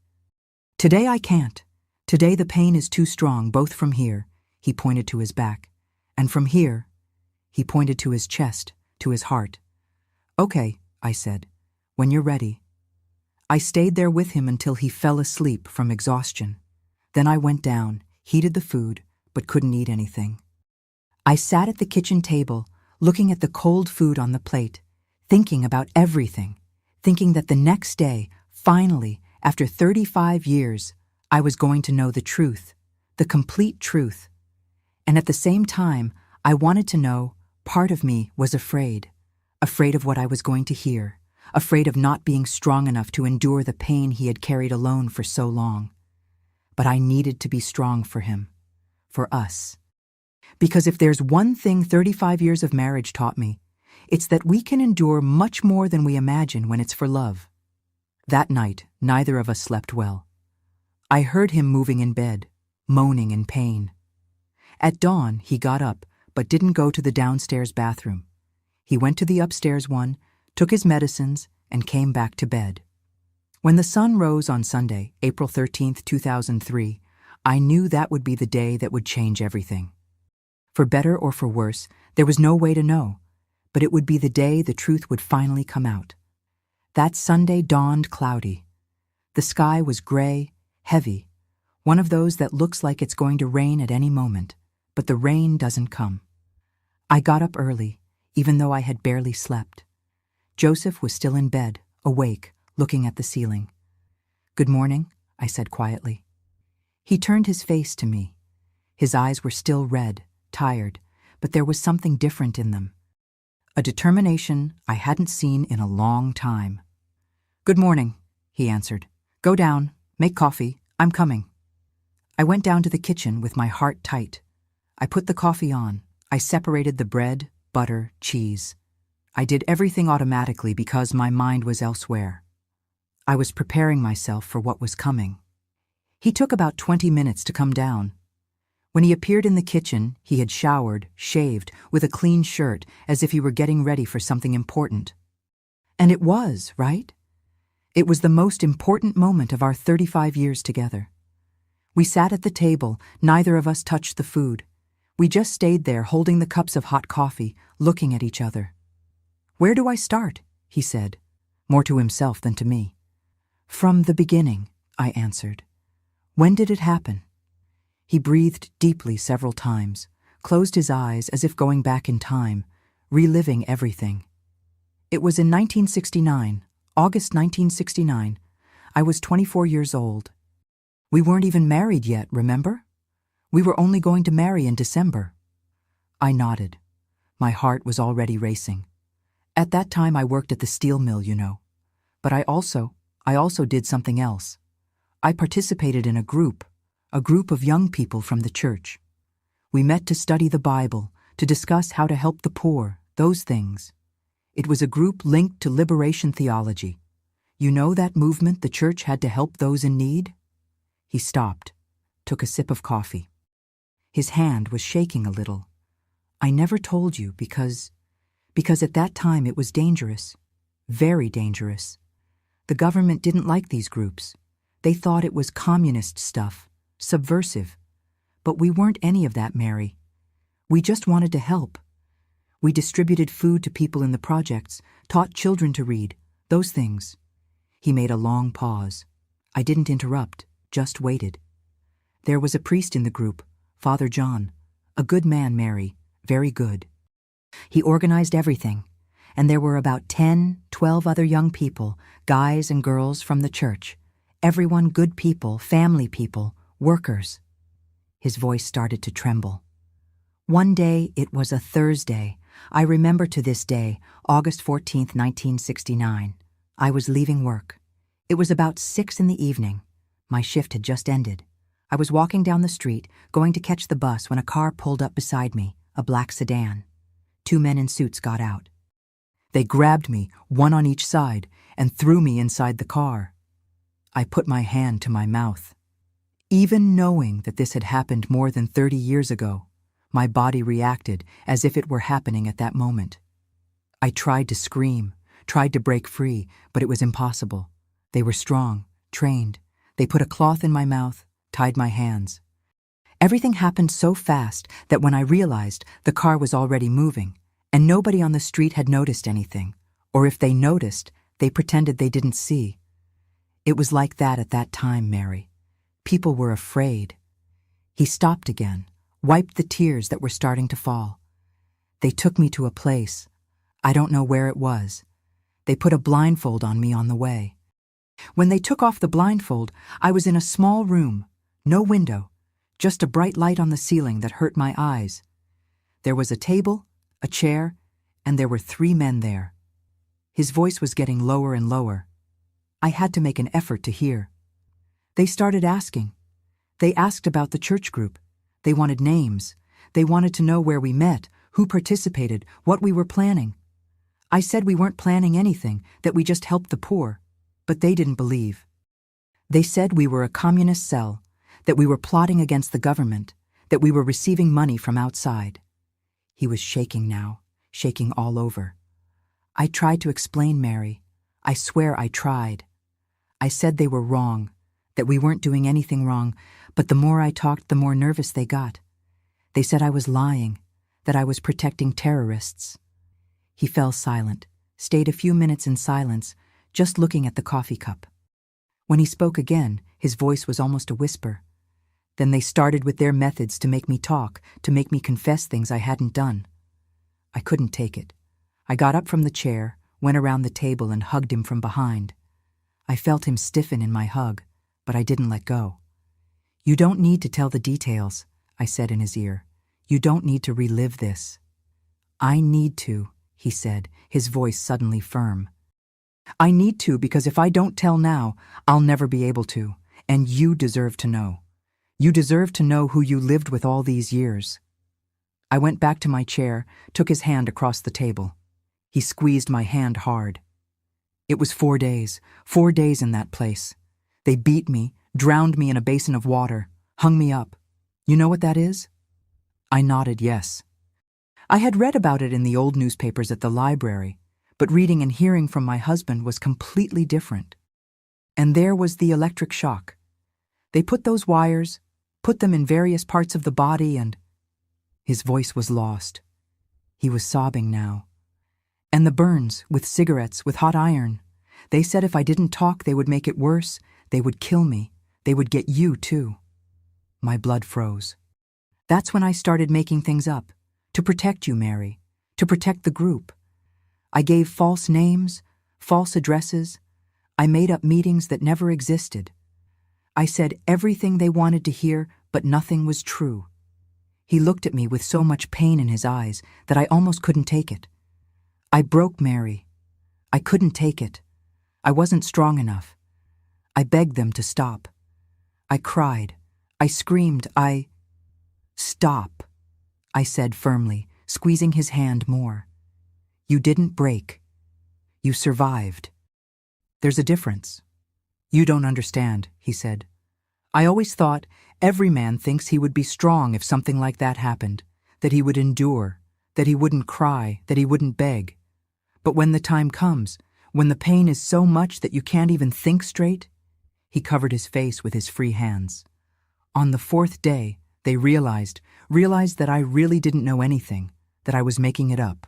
Today I can't. Today the pain is too strong, both from here, he pointed to his back, and from here, he pointed to his chest, to his heart. Okay, I said, when you're ready. I stayed there with him until he fell asleep from exhaustion. Then I went down, heated the food, but couldn't eat anything. I sat at the kitchen table, looking at the cold food on the plate, thinking about everything, thinking that the next day, finally, after 35 years, I was going to know the truth, the complete truth. And at the same time, I wanted to know, part of me was afraid of what I was going to hear, afraid of not being strong enough to endure the pain he had carried alone for so long. But I needed to be strong for him, for us. Because if there's one thing 35 years of marriage taught me, it's that we can endure much more than we imagine when it's for love. That night, neither of us slept well. I heard him moving in bed, moaning in pain. At dawn, he got up, but didn't go to the downstairs bathroom. He went to the upstairs one, took his medicines, and came back to bed. When the sun rose on Sunday, April 13th, 2003, I knew that would be the day that would change everything. For better or for worse, there was no way to know, but it would be the day the truth would finally come out. That Sunday dawned cloudy. The sky was gray, heavy, one of those that looks like it's going to rain at any moment, but the rain doesn't come. I got up early, even though I had barely slept. Joseph was still in bed, awake, looking at the ceiling. "Good morning," I said quietly. He turned his face to me. His eyes were still red, tired, but there was something different in them. A determination I hadn't seen in a long time. "Good morning," he answered. "Go down, make coffee, I'm coming." I went down to the kitchen with my heart tight. I put the coffee on. I separated the bread, butter, cheese. I did everything automatically because my mind was elsewhere. I was preparing myself for what was coming. He took about 20 minutes to come down. When he appeared in the kitchen, he had showered, shaved, with a clean shirt, as if he were getting ready for something important. And it was, right? It was the most important moment of our 35 years together. We sat at the table, neither of us touched the food. We just stayed there holding the cups of hot coffee, looking at each other. "Where do I start?" he said, more to himself than to me. "From the beginning," I answered. "When did it happen?" He breathed deeply several times, closed his eyes as if going back in time, reliving everything. "It was in 1969, August 1969. I was 24 years old. We weren't even married yet, remember? We were only going to marry in December." I nodded. My heart was already racing. At that time I worked at the steel mill, you know. But I also did something else. I participated in a group of young people from the church. We met to study the Bible, to discuss how to help the poor, those things. It was a group linked to liberation theology. You know that movement the church had to help those in need? He stopped, took a sip of coffee. His hand was shaking a little. "I never told you because at that time it was dangerous, very dangerous. The government didn't like these groups. They thought it was communist stuff, subversive. But we weren't any of that, Mary. We just wanted to help. We distributed food to people in the projects, taught children to read, those things." He made a long pause. I didn't interrupt, just waited. "There was a priest in the group, Father John. A good man, Mary, very good. He organized everything, and there were about 10, 12 other young people, guys and girls from the church. Everyone good people, family people, workers." His voice started to tremble. "One day, it was a Thursday. I remember to this day, August 14th, 1969. I was leaving work. It was about 6 in the evening. My shift had just ended. I was walking down the street, going to catch the bus when a car pulled up beside me, a black sedan. 2 men in suits got out. They grabbed me, one on each side, and threw me inside the car. I put my hand to my mouth. Even knowing that this had happened more than 30 years ago, my body reacted as if it were happening at that moment. I tried to scream, tried to break free, but it was impossible. They were strong, trained. They put a cloth in my mouth, tied my hands. Everything happened so fast that when I realized, the car was already moving, and nobody on the street had noticed anything, or if they noticed, they pretended they didn't see. It was like that at that time, Mary. People were afraid. He stopped again, wiped the tears that were starting to fall. They took me to a place. I don't know where it was. They put a blindfold on me on the way. When they took off the blindfold, I was in a small room, no window, just a bright light on the ceiling that hurt my eyes. There was a table, a chair, and there were 3 men there. His voice was getting lower and lower. I had to make an effort to hear. They started asking. They asked about the church group. They wanted names. They wanted to know where we met, who participated, what we were planning. I said we weren't planning anything, that we just helped the poor, but they didn't believe. They said we were a communist cell, that we were plotting against the government, that we were receiving money from outside. He was shaking now, shaking all over. I tried to explain, Mary. I swear I tried. I said they were wrong, that we weren't doing anything wrong, but the more I talked, the more nervous they got. They said I was lying, that I was protecting terrorists. He fell silent, stayed a few minutes in silence, just looking at the coffee cup. When he spoke again, his voice was almost a whisper. Then they started with their methods to make me talk, to make me confess things I hadn't done. I couldn't take it. I got up from the chair, went around the table and hugged him from behind. I felt him stiffen in my hug, but I didn't let go. "You don't need to tell the details," I said in his ear. "You don't need to relive this." "I need to," he said, his voice suddenly firm. "I need to because if I don't tell now, I'll never be able to, and you deserve to know. You deserve to know who you lived with all these years." I went back to my chair, took his hand across the table. He squeezed my hand hard. It was 4 days in that place. They beat me, drowned me in a basin of water, hung me up. You know what that is? I nodded yes. I had read about it in the old newspapers at the library, but reading and hearing from my husband was completely different. And there was the electric shock. They put those wires, put them in various parts of the body and... His voice was lost. He was sobbing now. And the burns, with cigarettes, with hot iron. They said if I didn't talk, they would make it worse. They would kill me. They would get you, too. My blood froze. That's when I started making things up. To protect you, Mary. To protect the group. I gave false names, false addresses. I made up meetings that never existed. I said everything they wanted to hear, but nothing was true. He looked at me with so much pain in his eyes that I almost couldn't take it. I broke, Mary. I couldn't take it. I wasn't strong enough. I begged them to stop. I cried. I screamed. Stop, I said firmly, squeezing his hand more. You didn't break. You survived. There's a difference. You don't understand, he said. I always thought every man thinks he would be strong if something like that happened, that he would endure, that he wouldn't cry, that he wouldn't beg. But when the time comes, when the pain is so much that you can't even think straight, he covered his face with his free hands. On the 4th day, they realized that I really didn't know anything, that I was making it up.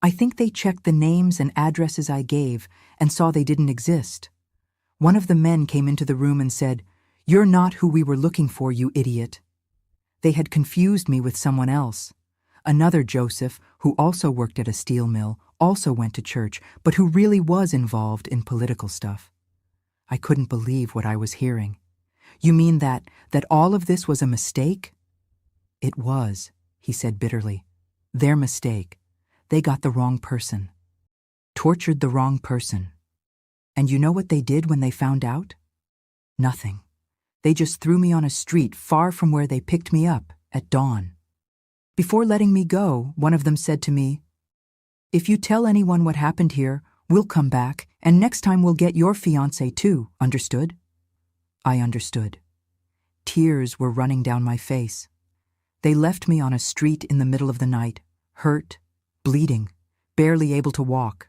I think they checked the names and addresses I gave and saw they didn't exist. One of the men came into the room and said, "You're not who we were looking for, you idiot." They had confused me with someone else. Another Joseph, who also worked at a steel mill, also went to church, but who really was involved in political stuff. I couldn't believe what I was hearing. You mean that all of this was a mistake? It was, he said bitterly. Their mistake. They got the wrong person. Tortured the wrong person. And you know what they did when they found out? Nothing. They just threw me on a street far from where they picked me up at dawn. Before letting me go, one of them said to me, "If you tell anyone what happened here, we'll come back, and next time we'll get your fiancé too, understood?" I understood. Tears were running down my face. They left me on a street in the middle of the night, hurt, bleeding, barely able to walk.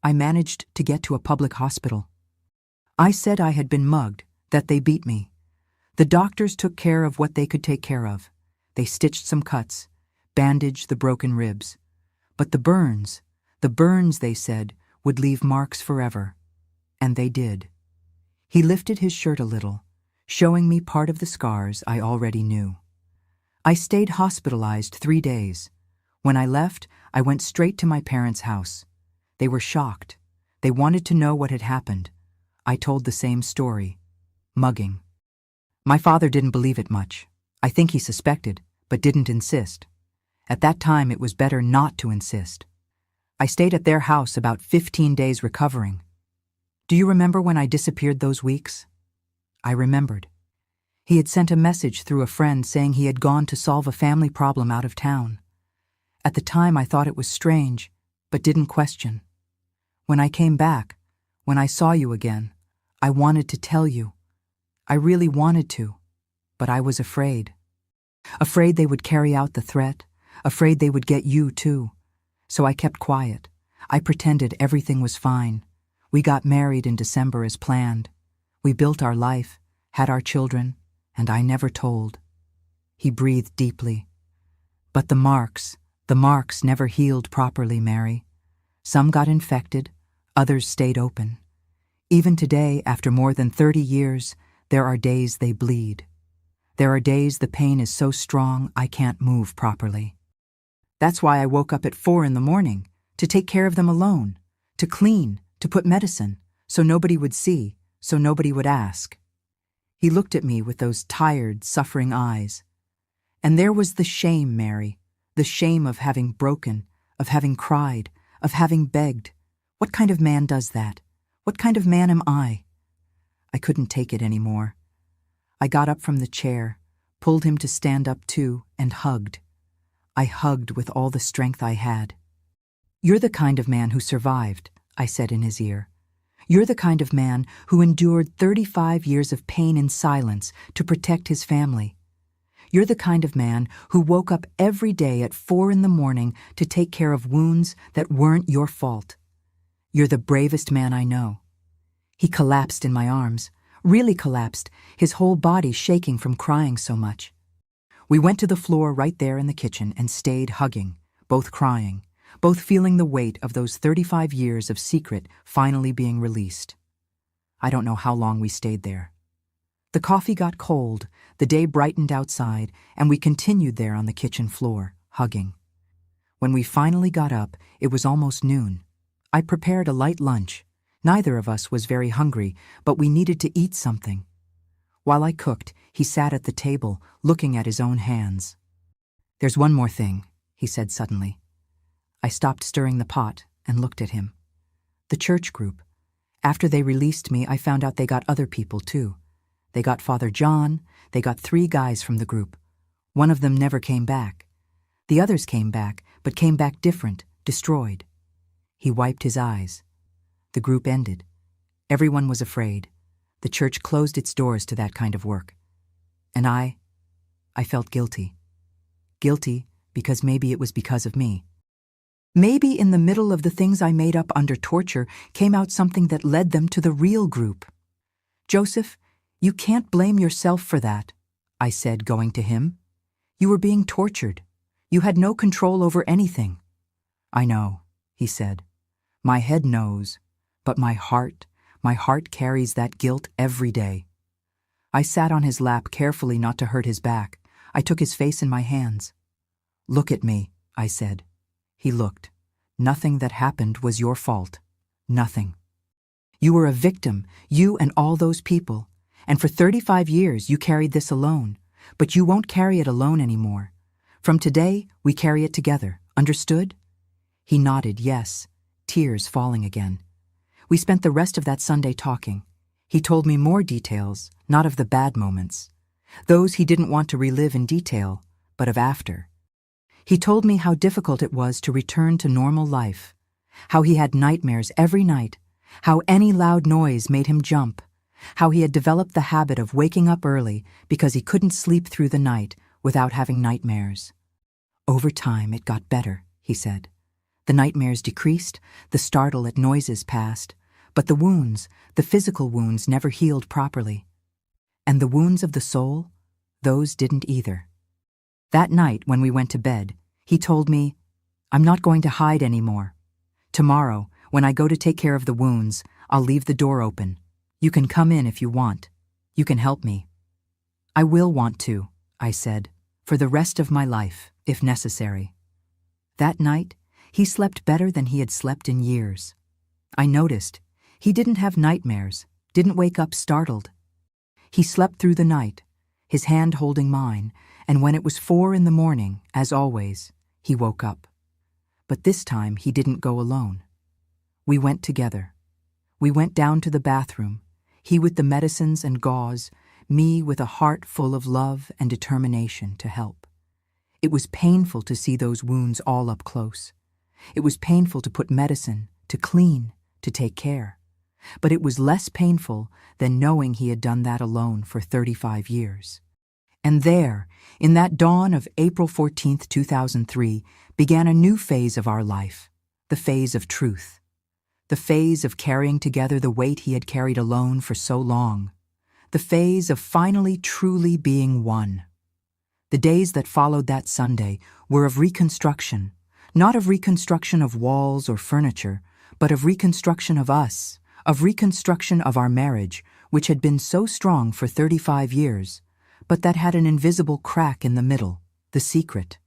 I managed to get to a public hospital. I said I had been mugged, that they beat me. The doctors took care of what they could take care of. They stitched some cuts, bandaged the broken ribs. But the burns, they said, would leave marks forever. And they did. He lifted his shirt a little, showing me part of the scars I already knew. I stayed hospitalized 3 days. When I left, I went straight to my parents' house. They were shocked. They wanted to know what had happened. I told the same story. Mugging. My father didn't believe it much. I think he suspected, but didn't insist. At that time, it was better not to insist. I stayed at their house about 15 days recovering. Do you remember when I disappeared those weeks? I remembered. He had sent a message through a friend saying he had gone to solve a family problem out of town. At the time, I thought it was strange, but didn't question. When I came back, when I saw you again, I wanted to tell you. I really wanted to, but I was afraid. Afraid they would carry out the threat, afraid they would get you too. So I kept quiet. I pretended everything was fine. We got married in December as planned. We built our life, had our children, and I never told. He breathed deeply. But the marks never healed properly, Mary. Some got infected, others stayed open. Even today, after more than 30 years, there are days they bleed. There are days the pain is so strong I can't move properly. That's why I woke up at 4 a.m, to take care of them alone, to clean, to put medicine, so nobody would see, so nobody would ask. He looked at me with those tired, suffering eyes. And there was the shame, Mary, the shame of having broken, of having cried, of having begged. What kind of man does that? What kind of man am I? I couldn't take it anymore. I got up from the chair, pulled him to stand up too, and hugged. I hugged with all the strength I had. You're the kind of man who survived, I said in his ear. You're the kind of man who endured 35 years of pain in silence to protect his family. You're the kind of man who woke up every day at 4 a.m. to take care of wounds that weren't your fault. You're the bravest man I know. He collapsed in my arms, really collapsed, his whole body shaking from crying so much. We went to the floor right there in the kitchen and stayed hugging, both crying, both feeling the weight of those 35 years of secret finally being released. I don't know how long we stayed there. The coffee got cold, the day brightened outside, and we continued there on the kitchen floor, hugging. When we finally got up, it was almost noon. I prepared a light lunch. Neither of us was very hungry, but we needed to eat something. While I cooked, he sat at the table, looking at his own hands. There's one more thing, he said suddenly. I stopped stirring the pot and looked at him. The church group. After they released me, I found out they got other people too. They got Father John, they got 3 guys from the group. One of them never came back. The others came back, but came back different, destroyed. He wiped his eyes. The group ended. Everyone was afraid. The church closed its doors to that kind of work. And I felt guilty. Guilty because maybe it was because of me. Maybe in the middle of the things I made up under torture came out something that led them to the real group. Joseph, you can't blame yourself for that, I said, going to him. You were being tortured. You had no control over anything. I know, he said. My head knows, but my heart carries that guilt every day. I sat on his lap carefully not to hurt his back. I took his face in my hands. Look at me, I said. He looked. Nothing that happened was your fault. Nothing. You were a victim, you and all those people. And for 35 years you carried this alone. But you won't carry it alone anymore. From today, we carry it together. Understood? He nodded, yes, tears falling again. We spent the rest of that Sunday talking. He told me more details, not of the bad moments. Those he didn't want to relive in detail, but of after. He told me how difficult it was to return to normal life, how he had nightmares every night, how any loud noise made him jump, how he had developed the habit of waking up early because he couldn't sleep through the night without having nightmares. Over time, it got better, he said. The nightmares decreased, the startle at noises passed, but the wounds, the physical wounds, never healed properly. And the wounds of the soul, those didn't either. That night when we went to bed, he told me, "I'm not going to hide anymore. Tomorrow, when I go to take care of the wounds, I'll leave the door open. You can come in if you want. You can help me." "I will want to," I said, "for the rest of my life, if necessary." That night, he slept better than he had slept in years. I noticed he didn't have nightmares, didn't wake up startled. He slept through the night, his hand holding mine, and when it was 4 in the morning, as always, he woke up. But this time he didn't go alone. We went together. We went down to the bathroom, he with the medicines and gauze, me with a heart full of love and determination to help. It was painful to see those wounds all up close. It was painful to put medicine, to clean, to take care. But it was less painful than knowing he had done that alone for 35 years. And there, in that dawn of April 14th, 2003, began a new phase of our life, the phase of truth. The phase of carrying together the weight he had carried alone for so long. The phase of finally truly being one. The days that followed that Sunday were of reconstruction, not of reconstruction of walls or furniture, but of reconstruction of us, of reconstruction of our marriage, which had been so strong for 35 years, but that had an invisible crack in the middle, the secret.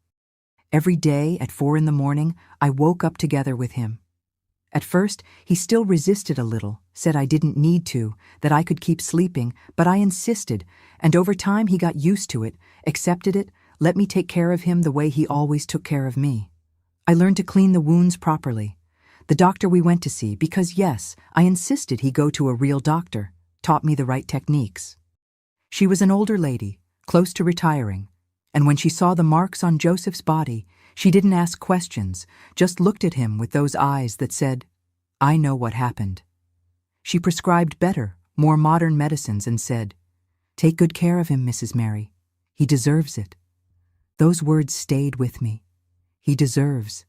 Every day at 4 in the morning, I woke up together with him. At first, he still resisted a little, said I didn't need to, that I could keep sleeping, but I insisted, and over time he got used to it, accepted it, let me take care of him the way he always took care of me. I learned to clean the wounds properly. The doctor we went to see, because yes, I insisted he go to a real doctor, taught me the right techniques. She was an older lady, close to retiring, and when she saw the marks on Joseph's body, she didn't ask questions, just looked at him with those eyes that said, "I know what happened." She prescribed better, more modern medicines and said, "Take good care of him, Mrs. Mary. He deserves it." Those words stayed with me. He deserves.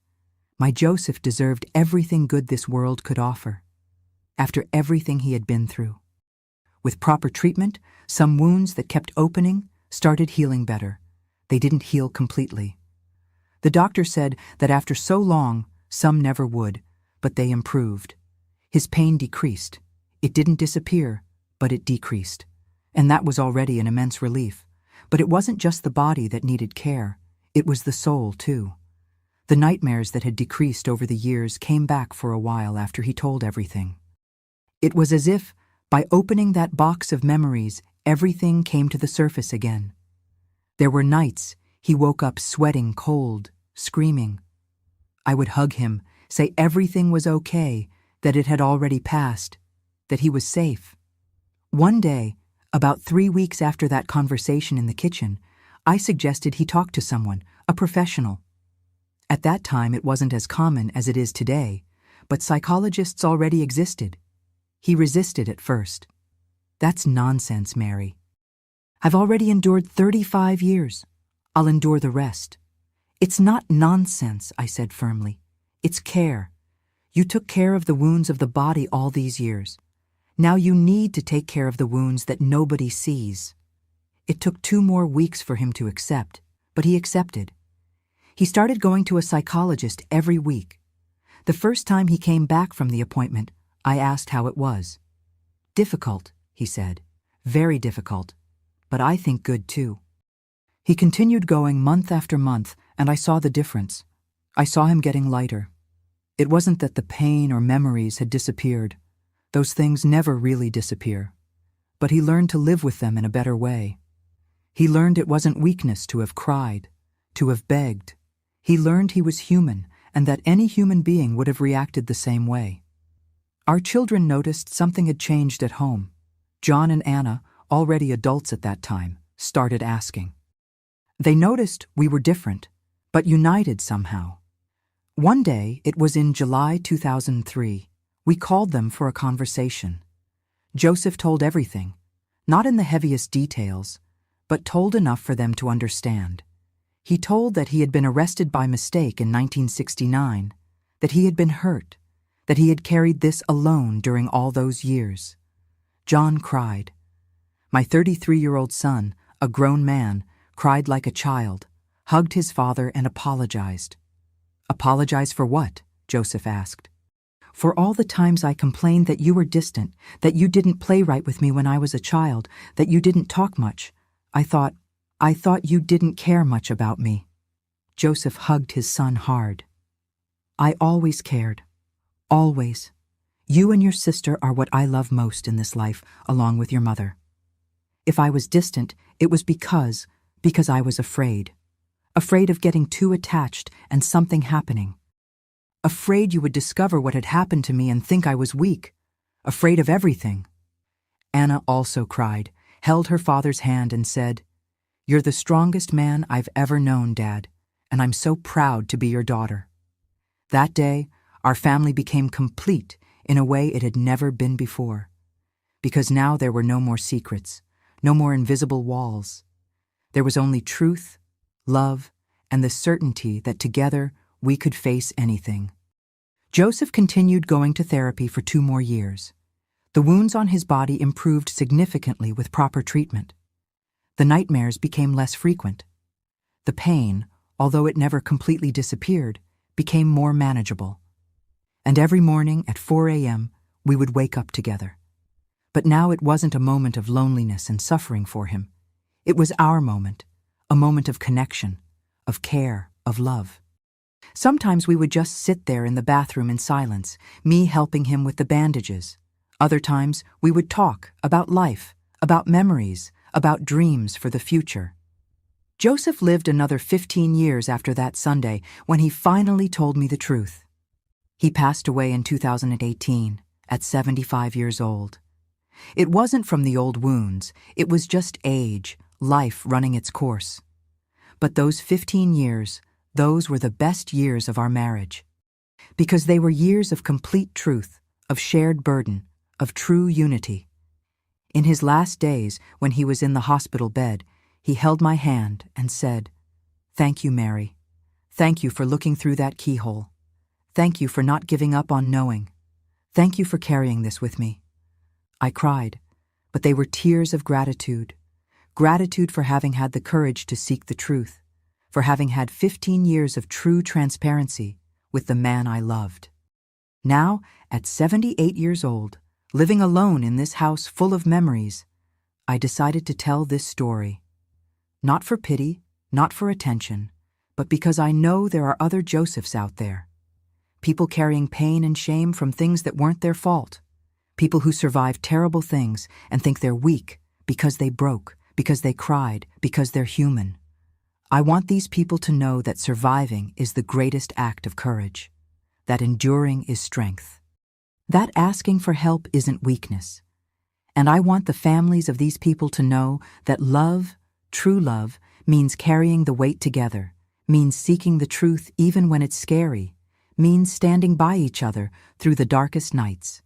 My Joseph deserved everything good this world could offer, after everything he had been through. With proper treatment, some wounds that kept opening started healing better. They didn't heal completely. The doctor said that after so long, some never would, but they improved. His pain decreased. It didn't disappear, but it decreased. And that was already an immense relief. But it wasn't just the body that needed care. It was the soul, too. The nightmares that had decreased over the years came back for a while after he told everything. It was as if, by opening that box of memories, everything came to the surface again. There were nights he woke up sweating cold, screaming. I would hug him, say everything was okay, that it had already passed, that he was safe. One day, about 3 weeks after that conversation in the kitchen, I suggested he talk to someone, a professional. At that time, it wasn't as common as it is today, but psychologists already existed. He resisted at first. "That's nonsense, Mary. I've already endured 35 years. I'll endure the rest." "It's not nonsense," I said firmly. "It's care. You took care of the wounds of the body all these years. Now you need to take care of the wounds that nobody sees." It took 2 more weeks for him to accept, but he accepted. He started going to a psychologist every week. The first time he came back from the appointment, I asked how it was. "Difficult," he said. "Very difficult. But I think good too." He continued going month after month, and I saw the difference. I saw him getting lighter. It wasn't that the pain or memories had disappeared. Those things never really disappear. But he learned to live with them in a better way. He learned it wasn't weakness to have cried, to have begged. He learned he was human, and that any human being would have reacted the same way. Our children noticed something had changed at home. John and Anna, already adults at that time, started asking. They noticed we were different, but united somehow. One day, it was in July 2003, we called them for a conversation. Joseph told everything, not in the heaviest details, but told enough for them to understand. He told that he had been arrested by mistake in 1969, that he had been hurt, that he had carried this alone during all those years. John cried. My 33-year-old son, a grown man, cried like a child, hugged his father and apologized. Apologize for what? Joseph asked. For all the times I complained that you were distant, that you didn't play right with me when I was a child, that you didn't talk much. I thought you didn't care much about me. Joseph hugged his son hard. I always cared. Always. You and your sister are what I love most in this life, along with your mother. If I was distant, it was because I was afraid. Afraid of getting too attached and something happening. Afraid you would discover what had happened to me and think I was weak. Afraid of everything. Anna also cried, held her father's hand and said, "You're the strongest man I've ever known, Dad, and I'm so proud to be your daughter." That day, our family became complete in a way it had never been before. Because now there were no more secrets, no more invisible walls. There was only truth, love, and the certainty that together we could face anything. Joseph continued going to therapy for 2 more years. The wounds on his body improved significantly with proper treatment. The nightmares became less frequent. The pain, although it never completely disappeared, became more manageable. And every morning at 4 a.m., we would wake up together. But now it wasn't a moment of loneliness and suffering for him. It was our moment, a moment of connection, of care, of love. Sometimes we would just sit there in the bathroom in silence, me helping him with the bandages. Other times we would talk about life, about memories, about dreams for the future. Joseph lived another 15 years after that Sunday when he finally told me the truth. He passed away in 2018, at 75 years old. It wasn't from the old wounds, it was just age, life running its course. But those 15 years, those were the best years of our marriage. Because they were years of complete truth, of shared burden, of true unity. In his last days, when he was in the hospital bed, he held my hand and said, "Thank you, Mary. Thank you for looking through that keyhole. Thank you for not giving up on knowing. Thank you for carrying this with me." I cried, but they were tears of gratitude. Gratitude for having had the courage to seek the truth, for having had 15 years of true transparency with the man I loved. Now, at 78 years old, living alone in this house full of memories, I decided to tell this story. Not for pity, not for attention, but because I know there are other Josephs out there. People carrying pain and shame from things that weren't their fault. People who survive terrible things and think they're weak because they broke, because they cried, because they're human. I want these people to know that surviving is the greatest act of courage, that enduring is strength, that asking for help isn't weakness. And I want the families of these people to know that love, true love, means carrying the weight together, means seeking the truth even when it's scary, means standing by each other through the darkest nights.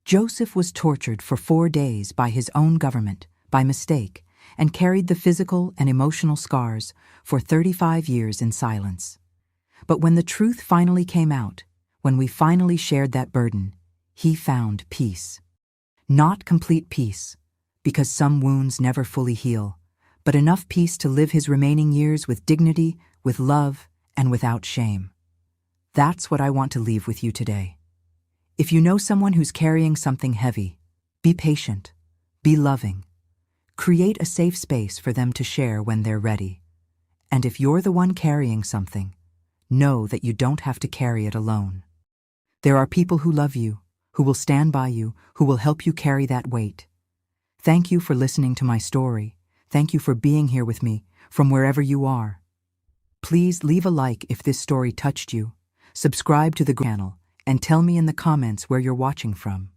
Joseph was tortured for 4 days by his own government, by mistake, and carried the physical and emotional scars for 35 years in silence. But when the truth finally came out, when we finally shared that burden, he found peace. Not complete peace, because some wounds never fully heal, but enough peace to live his remaining years with dignity, with love, and without shame. That's what I want to leave with you today. If you know someone who's carrying something heavy, be patient, be loving. Create a safe space for them to share when they're ready. And if you're the one carrying something, know that you don't have to carry it alone. There are people who love you, who will stand by you, who will help you carry that weight. Thank you for listening to my story. Thank you for being here with me, from wherever you are. Please leave a like if this story touched you, subscribe to the channel, and tell me in the comments where you're watching from.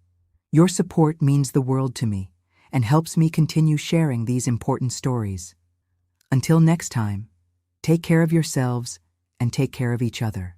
Your support means the world to me and helps me continue sharing these important stories. Until next time, take care of yourselves and take care of each other.